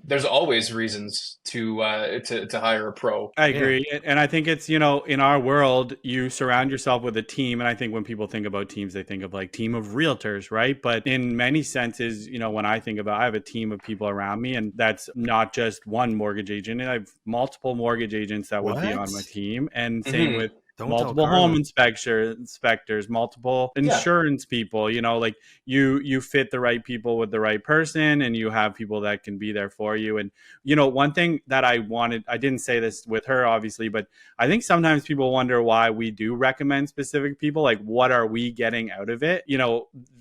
there's always reasons to hire a pro. I agree. Yeah. And I think it's, in our world, you surround yourself with a team. And I think when people think about teams, they think of team of realtors, right? But in many senses, when I have a team of people around me, and that's not just one mortgage agent. And I have multiple mortgage agents that would be on my team. And same with Don't tell multiple home Carlin. inspectors, multiple insurance people, like you fit the right people with the right person, and you have people that can be there for you. And one thing that I didn't say this with her obviously, but I think sometimes people wonder why we do recommend specific people. Like, what are we getting out of it?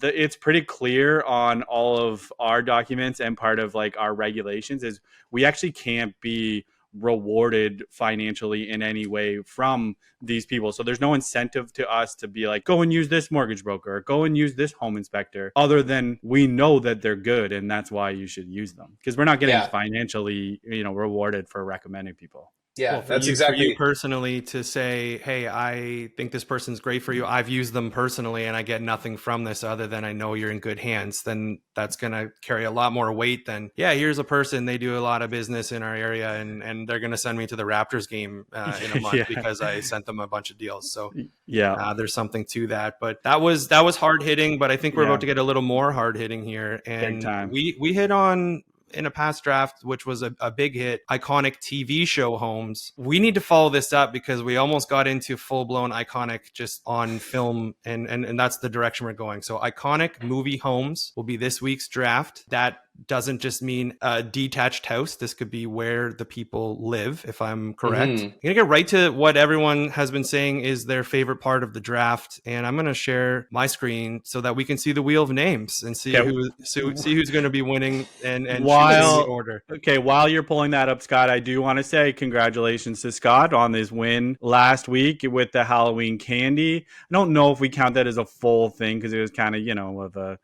It's pretty clear on all of our documents, and part of like our regulations is we actually can't be rewarded financially in any way from these people. So there's no incentive to us to be like, go and use this mortgage broker, or go and use this home inspector, other than we know that they're good and that's why you should use them, because we're not getting financially rewarded for recommending people. Yeah, For that's you, exactly. For you personally to say, hey, I think this person's great for you, I've used them personally and I get nothing from this other than I know you're in good hands, then that's going to carry a lot more weight than, here's a person, they do a lot of business in our area and they're going to send me to the Raptors game in a month because I sent them a bunch of deals. So there's something to that. But that was hard hitting, but I think we're about to get a little more hard hitting here. And big time. We hit on, in a past draft, which was a big hit, iconic TV show homes. We need to follow this up because we almost got into full-blown iconic just on film, and that's the direction we're going. So iconic movie homes will be this week's draft. That doesn't just mean a detached house. This could be where the people live, if I'm correct. I'm going to get right to what everyone has been saying is their favorite part of the draft. And I'm going to share my screen so that we can see the wheel of names and see who's going to be winning and choosing the order. Okay, while you're pulling that up, Scott, I do want to say congratulations to Scott on this win last week with the Halloween candy. I don't know if we count that as a full thing because it was kind of, of a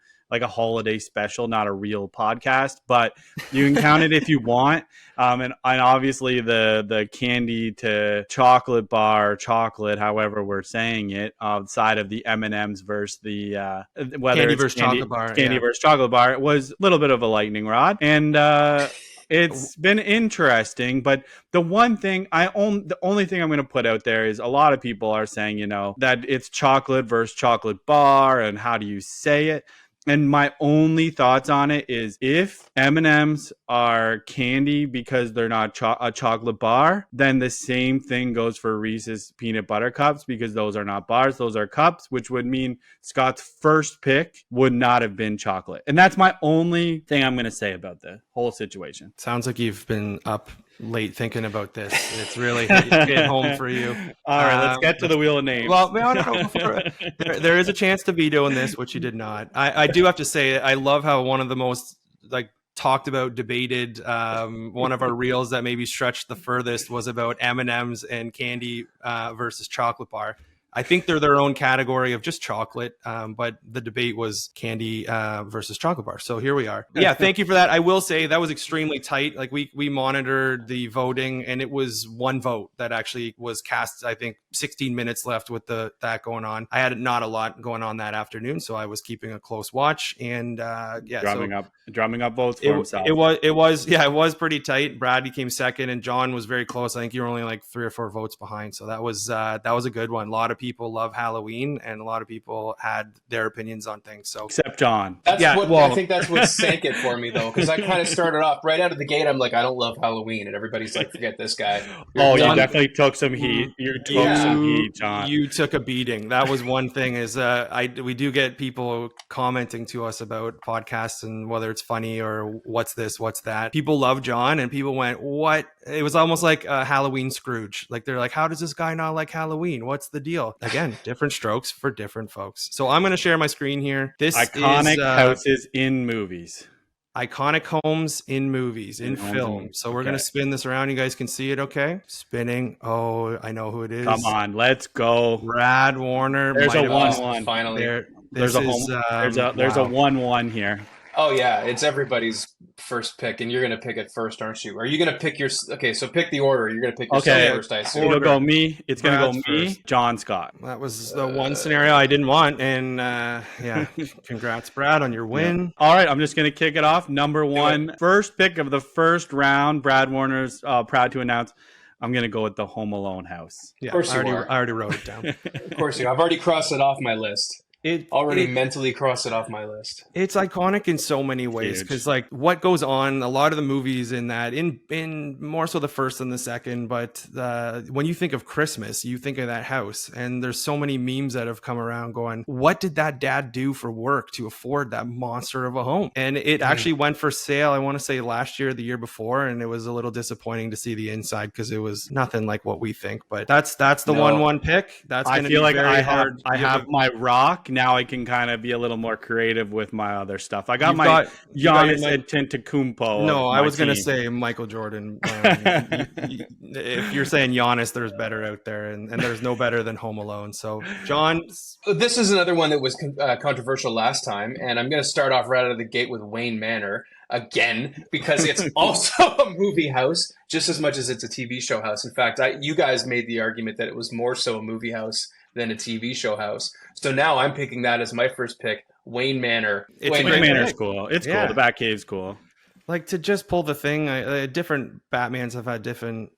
holiday special, not a real podcast, but you can count it if you want. And obviously the candy to chocolate bar, chocolate, however we're saying it, side of the M&Ms versus the whether candy it's versus chocolate bar, candy versus chocolate bar, it was a little bit of a lightning rod. And it's been interesting, but the only thing I'm going to put out there is a lot of people are saying, that it's chocolate versus chocolate bar, and how do you say it? And my only thoughts on it is, if M&Ms are candy because they're not a chocolate bar, then the same thing goes for Reese's peanut butter cups, because those are not bars, those are cups, which would mean Scott's first pick would not have been chocolate. And that's my only thing I'm going to say about the whole situation. Sounds like you've been up late thinking about this. It's really hit home for you. All right, let's get to the wheel of names. Well, there is a chance to veto in this, which you did not. I do have to say, I love how one of the most talked about, debated, one of our reels that maybe stretched the furthest was about M&Ms and candy versus chocolate bar. I think they're their own category of just chocolate, but the debate was candy versus chocolate bar. So here we are. Yeah, thank you for that. I will say that was extremely tight. Like we monitored the voting, and it was one vote that actually was cast. I think 16 minutes left with that going on. I had not a lot going on that afternoon, so I was keeping a close watch. And drumming up votes for himself. It was pretty tight. Brad became second, and John was very close. I think you were only like 3 or 4 votes behind. So that was a good one. A lot of people love Halloween, and a lot of people had their opinions on things. So except John. I think that's what sank it for me, though, because I kind of started off right out of the gate. I'm like, I don't love Halloween, and everybody's like, forget this guy. You definitely took some heat. You took some heat, John. You took a beating. That was one thing. Is we do get people commenting to us about podcasts and whether it's funny or what's this, what's that. People love John, and people went, what? It was almost like a Halloween Scrooge. Like, they're like, how does this guy not like Halloween? What's the deal? Again, different strokes for different folks. So I'm going to share my screen here. This iconic is houses in movies. Iconic homes in movies, in film. So we're going to spin this around. You guys can see it, okay? Spinning. Oh, I know who it is. Come on, let's go. Brad Warner. There's a 1-1. Finally. There's a 1-1 here. Oh, yeah, it's everybody's first pick, and you're going to pick it first, aren't you? Are you going to pick your... Okay, so pick the order. You're going to pick yourself first, I assume. It'll go me. It's going to go me, first. John Scott. That was the one scenario I didn't want, and congrats, Brad, on your win. Yeah. All right, I'm just going to kick it off. Number 1, first pick of the first round. Brad Warner's proud to announce, I'm going to go with the Home Alone house. Yeah, I already wrote it down. Of course you are. I've already crossed it off my list. Already mentally crossed it off my list. It's iconic in so many ways because, like, what goes on, a lot of the movies in that, in more so the first than the second, but when you think of Christmas, you think of that house, and there's so many memes that have come around going, what did that dad do for work to afford that monster of a home? And it actually went for sale, I want to say last year or the year before, and it was a little disappointing to see the inside because it was nothing like what we think. But that's the 1-1 pick. That's I going to feel be like very I hard. have my rock. Now I can kind of be a little more creative with my other stuff. I got You've my got Giannis Antetokounmpo. No, of I my was going to team. say Michael Jordan. If you're saying Giannis, there's better out there, and there's no better than Home Alone. So, John, This is another one that was controversial last time, and I'm going to start off right out of the gate with Wayne Manor again because it's also a movie house just as much as it's a TV show house. In fact, you guys made the argument that it was more so a movie house than a TV show house. So now I'm picking that as my first pick, Wayne Manor. It's Wayne Manor's cool. It's Yeah. cool. The Batcave's cool. like to just pull the thing. Different Batmans have had different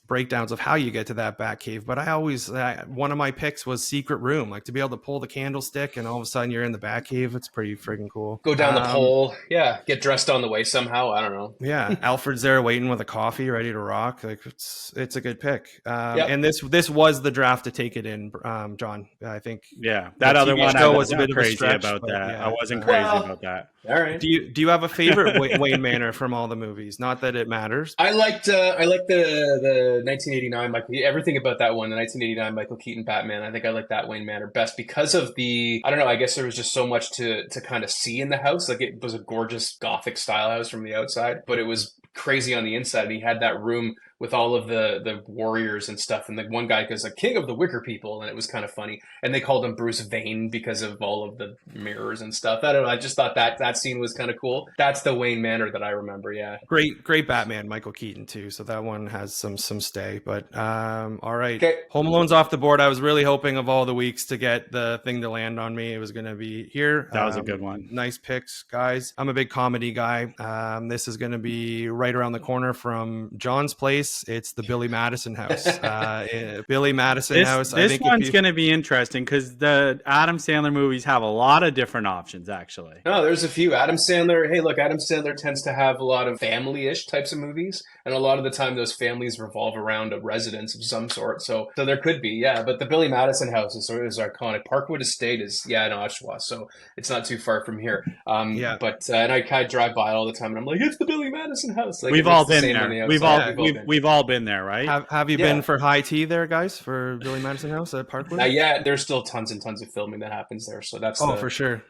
breakdowns of how you get to that Batcave, but I always one of my picks was Secret Room, like to be able to pull the candlestick and all of a sudden you're in the Batcave. It's pretty freaking cool. Go down the pole, get dressed on the way somehow. I don't know. Yeah, Alfred's there waiting with a coffee, ready to rock. Like it's a good pick. And this was the draft to take it in, John. I think. Yeah, that other one I was a bit of a crazy stretch, about that. yeah. I wasn't crazy about that. All right. Do you have a favorite Wayne Manor from all the movies? Not that it matters. I liked the 1989 Michael. Everything about that one, the 1989 Michael Keaton Batman. I think I like that Wayne Manor best because of I don't know. I guess there was just so much to kind of see in the house. Like it was a gorgeous Gothic style house from the outside, but it was crazy on the inside. And he had that room with all of the warriors and stuff. And the one guy goes, like, King of the Wicker People. And it was kind of funny. And they called him Bruce Vane because of all of the mirrors and stuff. I don't know. I just thought that scene was kind of cool. That's the Wayne Manor that I remember. Yeah. Great Batman, Michael Keaton too. So that one has some stay, but all right. Okay. Home Alone's off the board. I was really hoping of all the weeks to get the thing to land on me. It was going to be here. That was a good one. Nice picks, guys. I'm a big comedy guy. This is going to be right around the corner from John's place. It's the Billy Madison house. Billy Madison house. This one's going to be interesting because the Adam Sandler movies have a lot of different options, actually. No, there's a few. Adam Sandler. Hey, look, Adam Sandler tends to have a lot of family-ish types of movies, and a lot of the time those families revolve around a residence of some sort. So there could be, yeah. But the Billy Madison house is iconic. Parkwood Estate is, in Oshawa, so it's not too far from here. But and I kind of drive by all the time, and I'm like, it's the Billy Madison house. Like, we've all been there. We've all been there, right? Have you been for high tea there, guys, for Billy Madison house at Parkwood? Yeah, there's still tons and tons of filming that happens there. So that's for sure.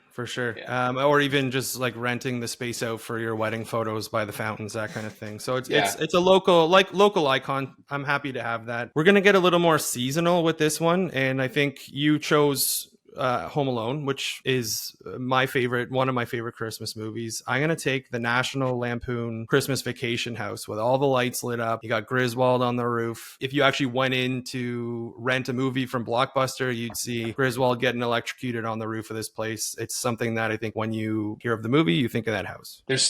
Yeah. Or even just like renting the space out for your wedding photos by the fountains, that kind of thing. So it's a local icon. I'm happy to have that. We're gonna get a little more seasonal with this one, and I think you chose Home Alone, which is one of my favorite Christmas movies. I'm gonna take the National Lampoon Christmas Vacation house with all the lights lit up. You got Griswold on the roof. If you actually went in to rent a movie from Blockbuster, you'd see Griswold getting electrocuted on the roof of this place. It's something that I think when you hear of the movie, you think of that house. There's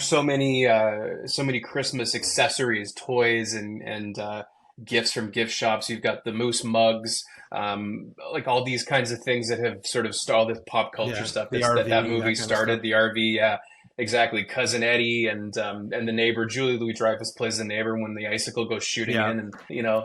so many Christmas accessories, toys, and gifts from gift shops. You've got the moose mugs, like all these kinds of things that have sort of all this pop culture stuff that movie started. The RV, exactly. Cousin Eddie and the neighbor Julie Louis Dreyfus plays the neighbor when the icicle goes shooting in, and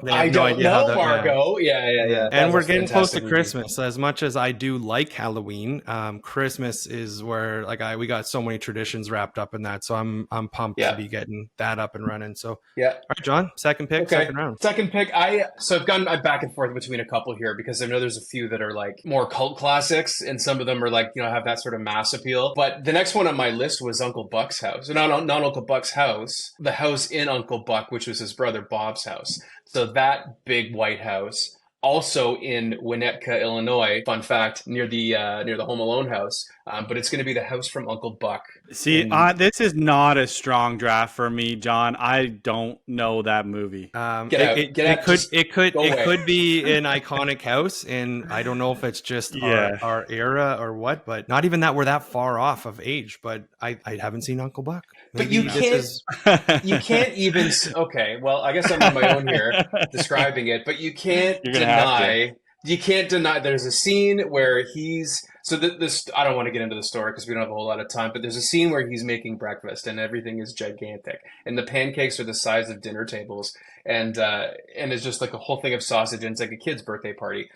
I don't know, Margot. Yeah. And we're getting close to Christmas. As much as I do like Halloween, Christmas is where we got so many traditions wrapped up in that. So I'm pumped to be getting that up and running. So all right, John, second pick, second round. Second pick. I've gone back and forth between a couple here because I know there's a few that are like more cult classics, and some of them are like have that sort of mass appeal. But the next one on my list was Uncle Buck's house. Not Uncle Buck's house, the house in Uncle Buck, which was his brother Bob's house. So that big white house, also in Winnetka, Illinois. Fun fact, near the Home Alone house. But it's going to be the house from Uncle Buck. See, this is not a strong draft for me, John. I don't know that movie. It could be an iconic house, and I don't know if it's just our era or what. But not even that we're that far off of age. But I haven't seen Uncle Buck. Maybe but you can't even. Okay, well, I guess I'm on my own here describing it, but you can't deny you can't deny there's a scene where he's this I don't want to get into the story because we don't have a whole lot of time, but there's a scene where he's making breakfast and everything is gigantic and the pancakes are the size of dinner tables and it's just like a whole thing of sausage and it's like a kid's birthday party.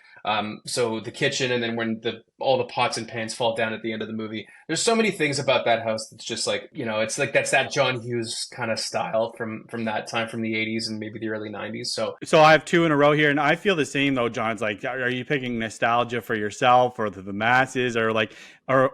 So the kitchen, and then when all the pots and pans fall down at the end of the movie, there's so many things about that house that's just like, it's like that's that John Hughes kind of style from that time, from the 80s and maybe the early 90s. So I have two in a row here, and I feel the same though. John's like, are you picking nostalgia for yourself or the masses, or like, or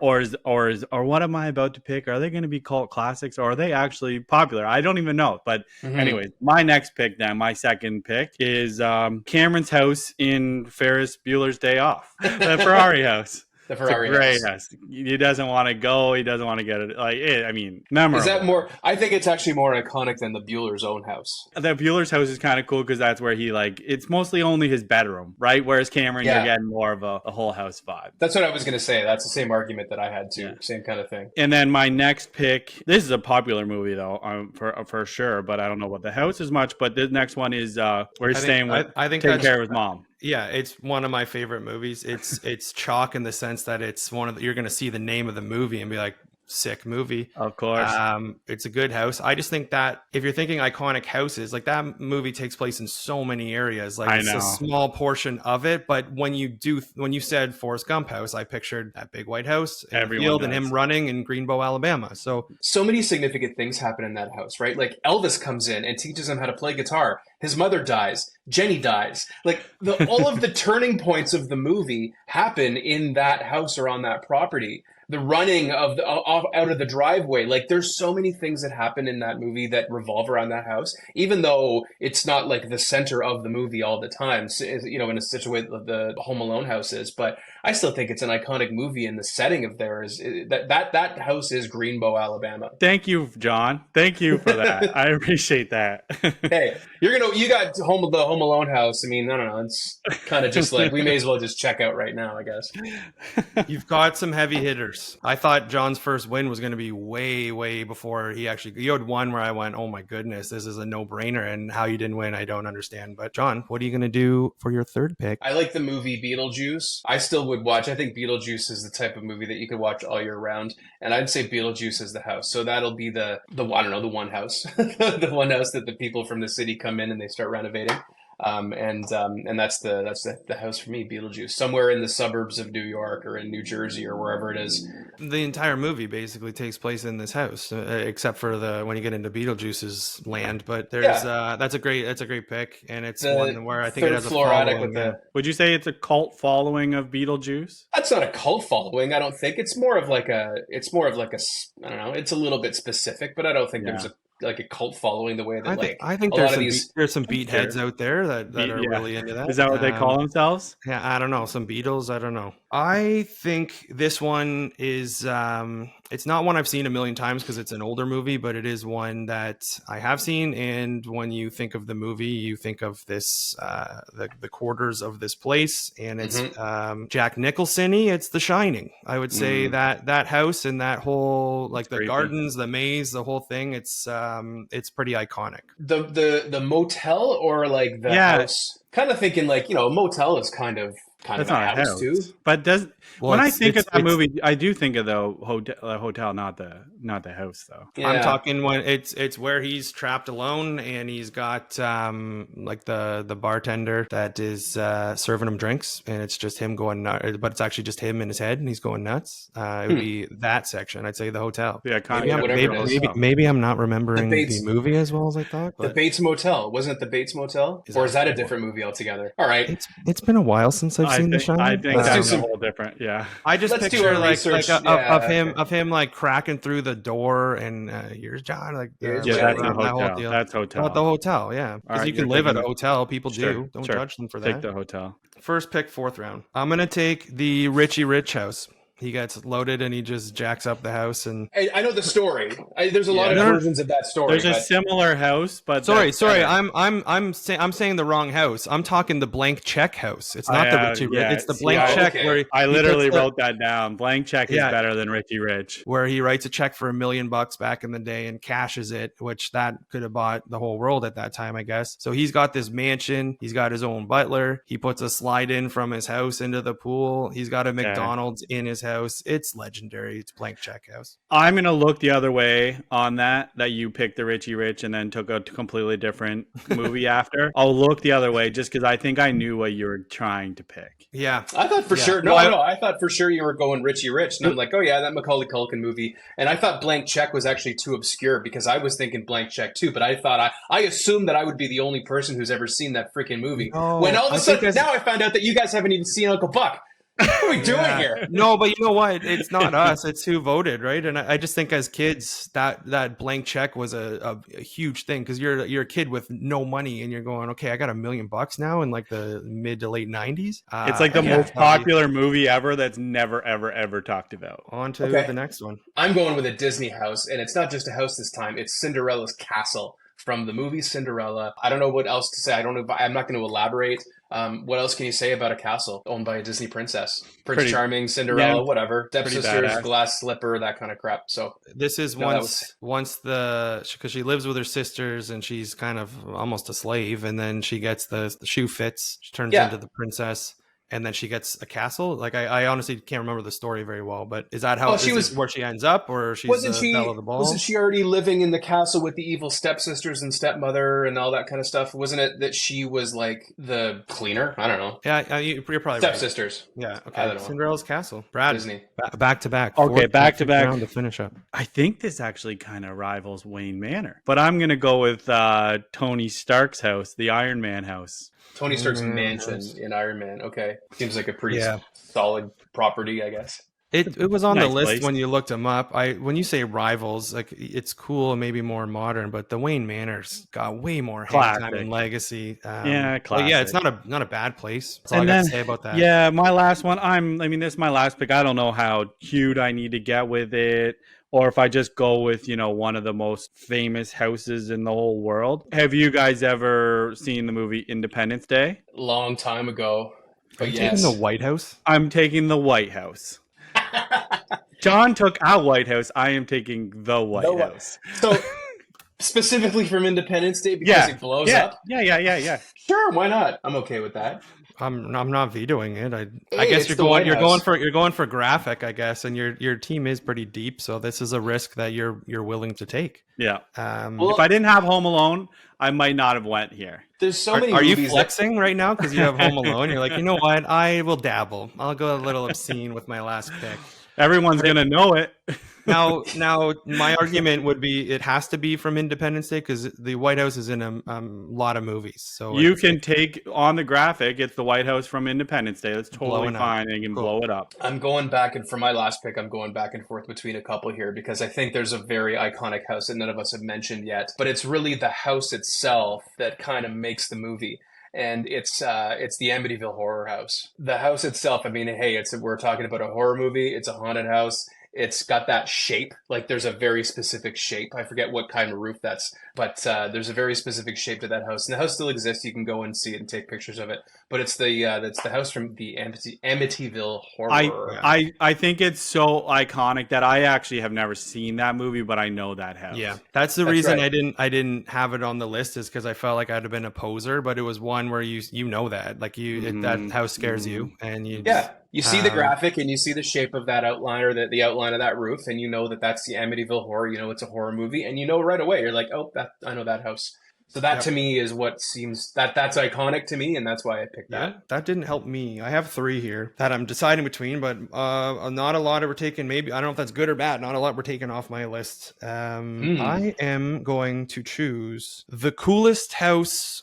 what am I about to pick? Are they going to be cult classics, or are they actually popular? I don't even know. But anyways, my next pick then, my second pick is Cameron's house in Ferris Bueller's Day Off, the Ferrari house. The Ferrari house. He doesn't want to go. He doesn't want to get it. Memorable. Is that more? I think it's actually more iconic than the Bueller's own house. The Bueller's house is kind of cool because that's where he it's mostly only his bedroom, right? Whereas Cameron, you're getting more of a whole house vibe. That's what I was going to say. That's the same argument that I had too. Yeah. Same kind of thing. And then my next pick, this is a popular movie though, for sure, but I don't know about the house as much. But the next one is where he's staying with, taking care of his mom. Yeah, it's one of my favorite movies. It's chalk in the sense that it's you're going to see the name of the movie and be like, sick movie. Of course. It's a good house. I just think that if you're thinking iconic houses, like that movie takes place in so many areas. Like it's a small portion of it, but when you said Forrest Gump house, I pictured that big white house and the field and him running in Greenbow, Alabama. So many significant things happen in that house, right? Like Elvis comes in and teaches him how to play guitar. His mother dies. Jenny dies. Like all of the turning points of the movie happen in that house or on that property. The running of out of the driveway, like there's so many things that happen in that movie that revolve around that house, even though it's not like the center of the movie all the time, in such a way that the Home Alone house is. But I still think it's an iconic movie, and the setting of that house is Greenbow, Alabama. Thank you, John. Thank you for that. I appreciate that. Hey, you got the Home Alone house. I mean, I don't know. It's kind of just like we may as well just check out right now, I guess. You've got some heavy hitters. I thought John's first win was going to be way, way before you had one where I went, oh my goodness, this is a no-brainer, and how you didn't win, I don't understand. But John, what are you going to do for your third pick? I like the movie Beetlejuice. I still would watch. I think Beetlejuice is the type of movie that you could watch all year round, and I'd say Beetlejuice is the house. So that'll be the one house, the one house that the people from the city come in and they start renovating. And that's the house for me, Beetlejuice, somewhere in the suburbs of New York or in New Jersey or wherever it is. The entire movie basically takes place in this house, except for when you get into Beetlejuice's land. But there's that's a great pick, and it's one where I think it has a following. Would you say it's a cult following of Beetlejuice? That's not a cult following. I don't think it's more of like a I don't know. It's a little bit specific, but I don't think there's a cult following the way that I think there's some beat heads out there that are really into that. Is that what they call themselves? Yeah, I don't know. Some Beatles, I don't know. I think this one is it's not one I've seen a million times because it's an older movie, but it is one that I have seen. And when you think of the movie, you think of this the quarters of this place, and it's Jack Nicholson-y. It's The Shining. I would say that house and that whole the gardens, the maze, the whole thing. It's pretty iconic. The motel or like the house. Kind of thinking a motel is kind of a house too. But when I think of that movie, I do think of the hotel, not the house though. Yeah. I'm talking when it's where he's trapped alone and he's got the bartender that is serving him drinks, and it's just him going nuts, but it's actually just him in his head and he's going nuts. It would be that section. I'd say the hotel. Yeah, maybe I'm not remembering the movie as well as I thought. But the Bates Motel, wasn't it the Bates Motel, or is that a different movie altogether? All right, it's been a while since I've seen The Shining. I think that's a whole different. Yeah, I just picture of him like cracking through the door and here's John. That's a hotel. That's hotel. Not the hotel, yeah. Because you can live at a hotel. People do. Don't judge them for that. Take the hotel. First pick, fourth round. I'm gonna take the Richie Rich house. He gets loaded and he just jacks up the house. And I know the story. There's a lot of No, no, versions of that story. There's a but similar house, but sorry, that's sorry, better. I'm saying the wrong house. I'm talking the blank check house. It's not the Richie Rich. It's the blank oh, check okay. where I literally puts the- wrote that down. Blank check is Yeah. better than Richie Rich. where he writes a check for $1 million back in the day and cashes it, which that could have bought the whole world at that time, I guess. So he's got this mansion. He's got his own butler. He puts a slide in from his house into the pool. He's got a McDonald's in his house. It's legendary. It's blank check house. I'm gonna look the other way on that you picked the Richie Rich and then took a completely different movie after. I'll look the other way just because I think I knew what you were trying to pick. Yeah. I thought for Yeah. sure. No, I thought for sure you were going Richie Rich, and I'm like, oh yeah, that Macaulay Culkin movie. And I thought Blank Check was actually too obscure because I was thinking Blank Check too. But I thought I assumed that I would be the only person who's ever seen that freaking movie. No, when all of I a sudden think now I found out that you guys haven't even seen Uncle Buck. What are we doing here? No, but you know what? It's not us. It's who voted, right? And I just think as kids, that blank check was a huge thing because you're a kid with no money and you're going, okay, I got $1 million now in like the mid to late 90s. It's like the most popular movie ever that's never, ever, ever talked about. On to Okay. the next one. I'm going with a Disney house, and it's not just a house this time. It's Cinderella's castle from the movie Cinderella. I don't know what else to say. I don't know. I'm not going to elaborate. What else can you say about a castle owned by a Disney princess? Prince Charming, Cinderella, whatever. Stepsisters, badass. Glass Slipper, that kind of crap. So This is No, that once because she lives with her sisters and she's kind of almost a slave, and then she gets the shoe fits, she turns Yeah. into the princess, and then she gets a castle. Like I honestly can't remember the story very well, but is that how Oh, she is was- this where she ends up, or she's wasn't the she? belle of the ball? Wasn't she already living in the castle with the evil stepsisters and stepmother and all that kind of stuff? Wasn't it that she was like the cleaner? I don't know. Yeah, you're probably right. Stepsisters. Yeah, I okay. don't know. Cinderella's castle. Brad, Disney. back to back. Okay, Fourth back to back. round to finish up. I think this actually kind of rivals Wayne Manor, but I'm gonna go with Tony Stark's house, the Iron Man house. Tony Stark's Iron Man mansion house. in Iron Man. Okay. Seems like a pretty Yeah. solid property, I guess. It was on the Nice list place. when you looked them up. When you say rivals, like it's cool and maybe more modern, but the Wayne Manor's got way more hang time Classic. and legacy. Yeah, but yeah, it's classic. not a bad place. That's all And I got then- to say about that. Yeah, my last one. This is my last pick. I don't know how cute I need to get with it, or if I just go with one of the most famous houses in the whole world. Have you guys ever seen the movie Independence Day? Long time ago. Are But you yes. taking the White House? I'm taking the White House. John took our White House. I am taking the White The Whi- House. So specifically from Independence Day because it blows up? Yeah. Sure, why not? I'm okay with that. I'm not vetoing it. I Hey, guess it's you're the going White you're House. going for graphic, I guess, and your team is pretty deep, so this is a risk that you're willing to take. Yeah. Well, If I didn't have Home Alone, I might not have went here. There's so Are, many are you movies flexing right now because you have Home Alone? You're like, you know what? I will dabble. I'll go a little obscene with my last pick. Everyone's gonna know it. Now, my argument would be it has to be from Independence Day because the White House is in a lot of movies. So You can take on the graphic. It's the White House from Independence Day. That's totally Blowing up. fine. And you can Cool. blow it up. I'm going back, and for my last pick, I'm going back and forth between a couple here because I think there's a very iconic house that none of us have mentioned yet. But it's really the house itself that kind of makes the movie. And it's the Amityville Horror House. The house itself, I mean, hey, we're talking about a horror movie. It's a haunted house. It's got that shape. Like there's a very specific shape. I forget what kind of roof that's, but there's a very specific shape to that house. And the house still exists. You can go and see it and take pictures of it. But it's that's the house from the Amityville Horror. I think it's so iconic that I actually have never seen that movie, but I know that house. yeah, that's the That's reason right. I didn't have it on the list is because I felt like I'd have been a poser. But it was one where you know that like that house scares you and you Yeah. You see the Um, graphic and you see the shape of that outline or the outline of that roof, and you know that that's the Amityville Horror. You know it's a horror movie, and you know right away. You're like, oh, I know that house. So that to me is what seems that's iconic to me, and that's why I picked that. Yeah, that didn't help me. I have 3 here that I'm deciding between, but not a lot were taken. Maybe I don't know if that's good or bad. Not a lot were taken off my list. I am going to choose the coolest house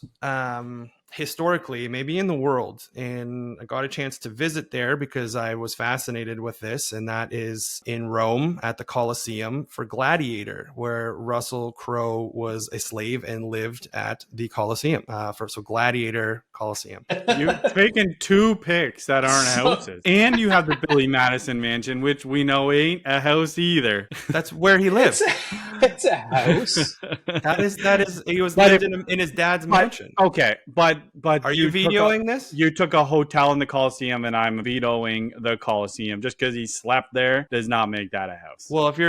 historically, maybe in the world. And I got a chance to visit there because I was fascinated with this. And that is in Rome at the Colosseum for Gladiator, where Russell Crowe was a slave and lived at the Colosseum. So Gladiator Colosseum. You're taking two picks that aren't houses. And you have the Billy Madison mansion, which we know ain't a house either. That's where he lives. It's a house. That is he was lived in his dad's mansion. Okay, but are you vetoing this? You took a hotel in the Coliseum, and I'm vetoing the Coliseum. Just because he slept there does not make that a house. Well, if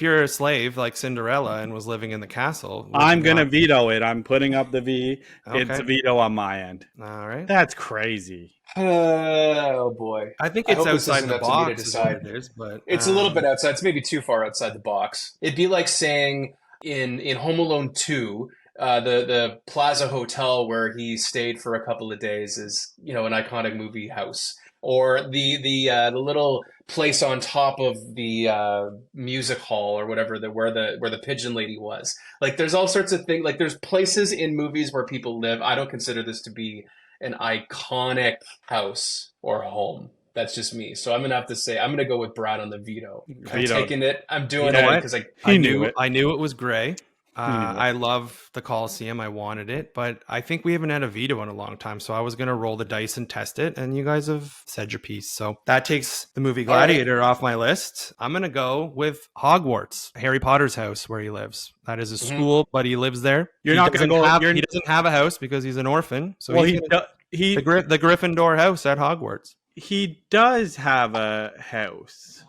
you're a slave like Cinderella and was living in the castle, I'm gonna veto it. I'm putting up the V. Okay. It's a veto on my end. All right. That's crazy. Oh boy. I think it's outside the box. To decide. But it's a little bit outside. It's maybe too far outside the box. It'd be like saying in Home Alone 2, the Plaza Hotel where he stayed for a couple of days is, an iconic movie house, or the little place on top of the music hall or whatever, where the pigeon lady was. Like, there's all sorts of things. Like, there's places in movies where people live. I don't consider this to be an iconic house or home. That's just me. So I'm gonna go with Brad on the veto. I'm taking it. I'm doing it because I knew it was gray. I love the Coliseum. I wanted it, but I think we haven't had a veto in a long time. So I was gonna roll the dice and test it, and you guys have said your piece. So that takes the movie Gladiator off my list. I'm gonna go with Hogwarts, Harry Potter's house where he lives. That is a school, but he lives there. He doesn't have a house because he's an orphan. So the Gryffindor house at Hogwarts. He does have a house.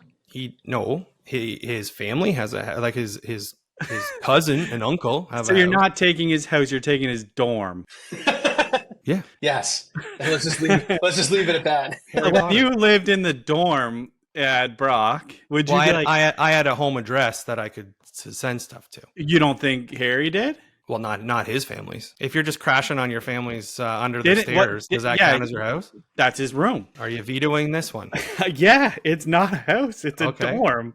His family has his cousin and uncle have. So you're not taking his house; you're taking his dorm. Yeah. Yes. Let's just leave it at that. If you lived in the dorm at Brock, would you? I had a home address that I could send stuff to. You don't think Harry did? Well, not his family's. If you're just crashing on your family's under the stairs, does that count as your house? That's his room. Are you vetoing this one? Yeah, it's not a house; it's a dorm.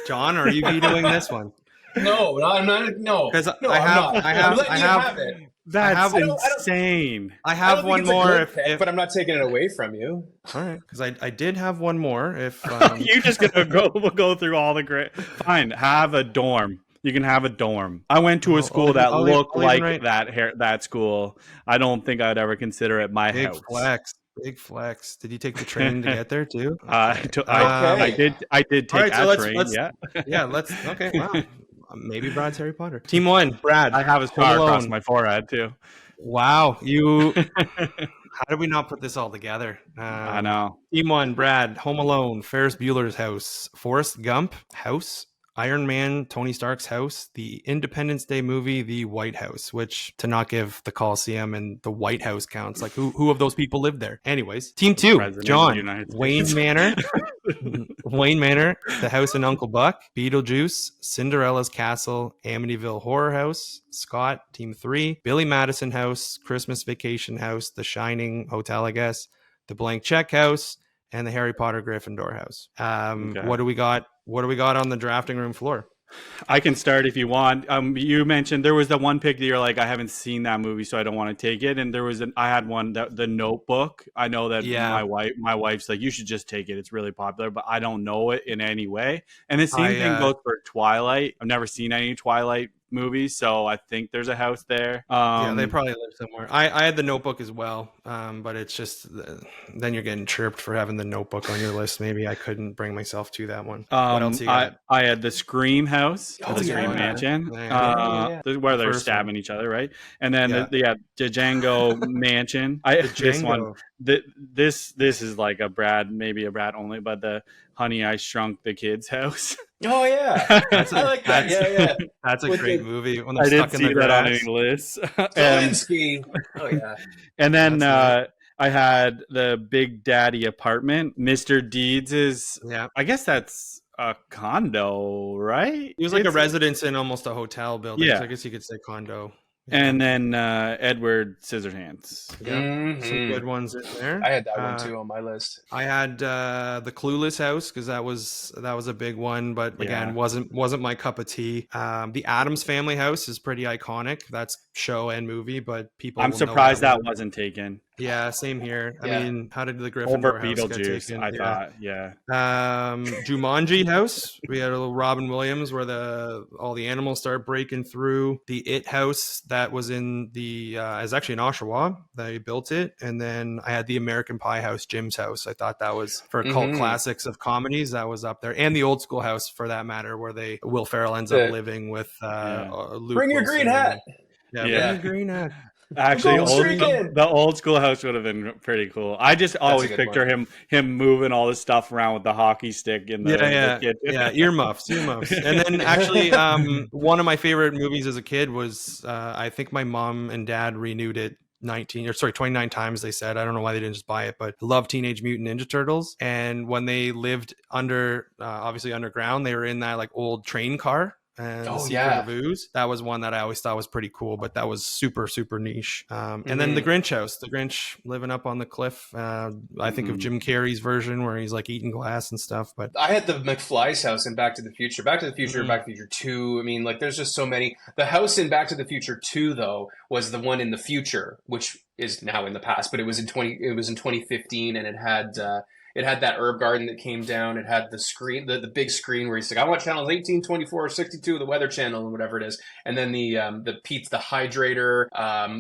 John, are you vetoing this one? No, I'm not. No, because I have it. That's insane. I have one more, but I'm not taking it away from you. All right, because I did have one more. If you're just gonna go through all the great, fine. Have a dorm. You can have a dorm. I went to a school that looked like that school. I don't think I'd ever consider it my house. Big flex. Did you take the train to get there too? I did take train. Yeah. Let's. Okay. Wow. Maybe Brad's Harry Potter. Team 1, Brad. I have his scar across my forehead too. Wow. You. How did we not put this all together? I know. Team 1, Brad. Home Alone. Ferris Bueller's house. Forrest Gump house. Iron Man, Tony Stark's house, the Independence Day movie, The White House, which, to not give the Coliseum and the White House counts, like who of those people lived there? Anyways, Team 2, John, Wayne Manor, The House in Uncle Buck, Beetlejuice, Cinderella's Castle, Amityville Horror House, Scott, Team 3, Billy Madison House, Christmas Vacation House, The Shining Hotel, I guess, The Blank Check House, and the Harry Potter Gryffindor house. What do we got? What do we got on the drafting room floor? I can start if you want. You mentioned there was the one pick that you're like, I haven't seen that movie, so I don't want to take it. And there was I had one, the Notebook. I know that my wife's like, you should just take it. It's really popular, but I don't know it in any way. And the same thing goes for Twilight. I've never seen any Twilight movies, so I think there's a house there. They probably live somewhere. I had the Notebook as well, but it's just then you're getting chirped for having the Notebook on your list. Maybe I couldn't bring myself to that one. What else you got? I had the Scream house, the Scream mansion, where they're stabbing each other, right? And then the Django mansion. This is like maybe a Brad only, but the Honey, I Shrunk the Kids house. Oh yeah, I like that. Yeah. That's a great movie. When I didn't see that on any list. Zelensky. Oh yeah. And then I had the Big Daddy apartment. Mr. Deeds is. Yeah. I guess that's a condo, right? It was like a residence in almost a hotel building. Yeah. So I guess you could say condo. And then Edward Scissorhands. Yep. Some good ones in there. I had that one too on my list. I had the Clueless House because that was a big one, but again wasn't my cup of tea. The Addams Family House is pretty iconic. That's show and movie, but people. I'm surprised that wasn't taken. Yeah, same here. Yeah. I mean, how did the Gryffindor Over house get Beetlejuice, taken? I thought. Yeah. Jumanji house. We had a little Robin Williams where all the animals start breaking through. The It house that was in the is actually in Oshawa. They built it, and then I had the American Pie house, Jim's house. I thought that was for cult classics of comedies. That was up there, and the Old School house for that matter, where Will Ferrell ends up living with Luke Bring your Wilson. green hat. Bring your green hat. Actually, the Old School house would have been pretty cool. I just always picture him moving all this stuff around with the hockey stick in the kitchen. Earmuffs. And then actually, one of my favorite movies as a kid was I think my mom and dad renewed it 29 times. They said, I don't know why they didn't just buy it, but love Teenage Mutant Ninja Turtles. And when they lived obviously underground, they were in that like old train car. And The Secret of Ooze. That was one that I always thought was pretty cool, but that was super, super niche. And then the Grinch house, the Grinch living up on the cliff. I think of Jim Carrey's version where he's like eating glass and stuff. But I had the McFly's house in Back to the Future. Back to the Future, Back to the Future 2. I mean, like there's just so many. The house in Back to the Future 2, though, was the one in the future, which is now in the past, but it was in 2015, and it had that herb garden that came down. It had the screen, the big screen where he's like, I want channels 18, 24, 62, the Weather Channel, and whatever it is. And then the Pete's, the hydrator,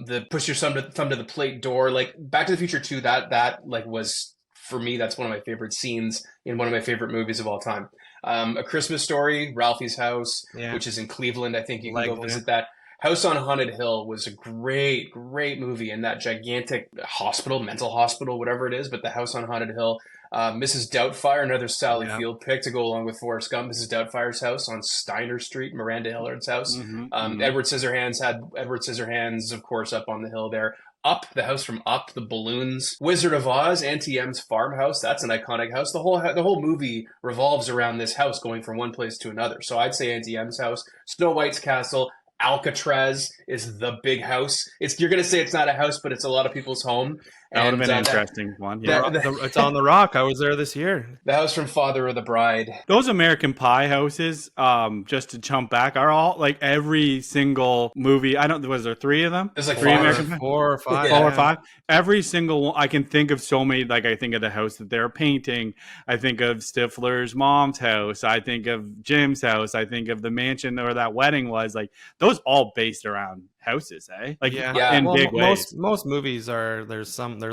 the push your thumb to the plate door. Like Back to the Future 2, that like was, for me, that's one of my favorite scenes in one of my favorite movies of all time. A Christmas Story, Ralphie's house, which is in Cleveland. I think you can go visit that. House on Haunted Hill was a great, great movie in that gigantic hospital, mental hospital, whatever it is. But the House on Haunted Hill, Mrs. Doubtfire, another Sally Field pick to go along with Forrest Gump. Mrs. Doubtfire's house on Steiner Street, Miranda Hillard's house. Edward Scissorhands had Edward Scissorhands, of course, up on the hill there. Up, the house from Up, the balloons. Wizard of Oz, Auntie M's farmhouse. That's an iconic house. The whole movie revolves around this house going from one place to another. So I'd say Auntie M's house. Snow White's castle. Alcatraz is the big house. You're going to say it's not a house, but it's a lot of people's home. That would have been an interesting one. Yeah. It's on the Rock. I was there this year. The house from Father of the Bride. Those American Pie houses, just to jump back, are all like every single movie. Was there 3 of them? There's like three 4 American Pie? 4 or 5. 4 or 5. Every single one. I can think of so many. Like I think of the house that they're painting. I think of Stifler's mom's house. I think of Jim's house. I think of the mansion where that wedding was. Like those all based around houses, eh? Like in big ways. Most movies they're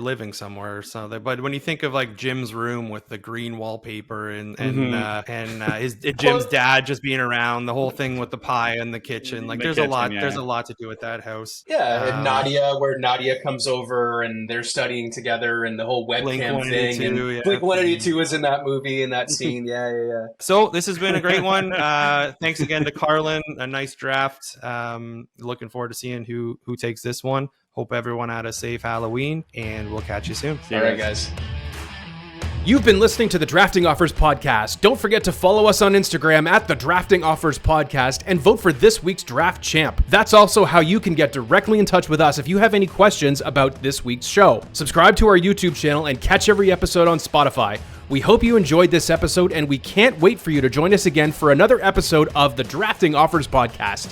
living somewhere. So but when you think of like Jim's room with the green wallpaper and Jim's dad just being around, the whole thing with the pie in the kitchen, like there's a lot to do with that house. Yeah, and Nadia, where Nadia comes over and they're studying together, and the whole webcam thing. And Blink 182 is in that movie, in that scene. Yeah. So this has been a great one. Thanks again to Carlin. A nice draft. Looking forward to seeing who takes this one. Hope everyone had a safe Halloween, and we'll catch you soon. All right, guys. You've been listening to the Drafting Offers Podcast. Don't forget to follow us on Instagram at the Drafting Offers Podcast and vote for this week's draft champ. That's also how you can get directly in touch with us if you have any questions about this week's show. Subscribe to our YouTube channel and catch every episode on Spotify. We hope you enjoyed this episode, and we can't wait for you to join us again for another episode of the Drafting Offers Podcast.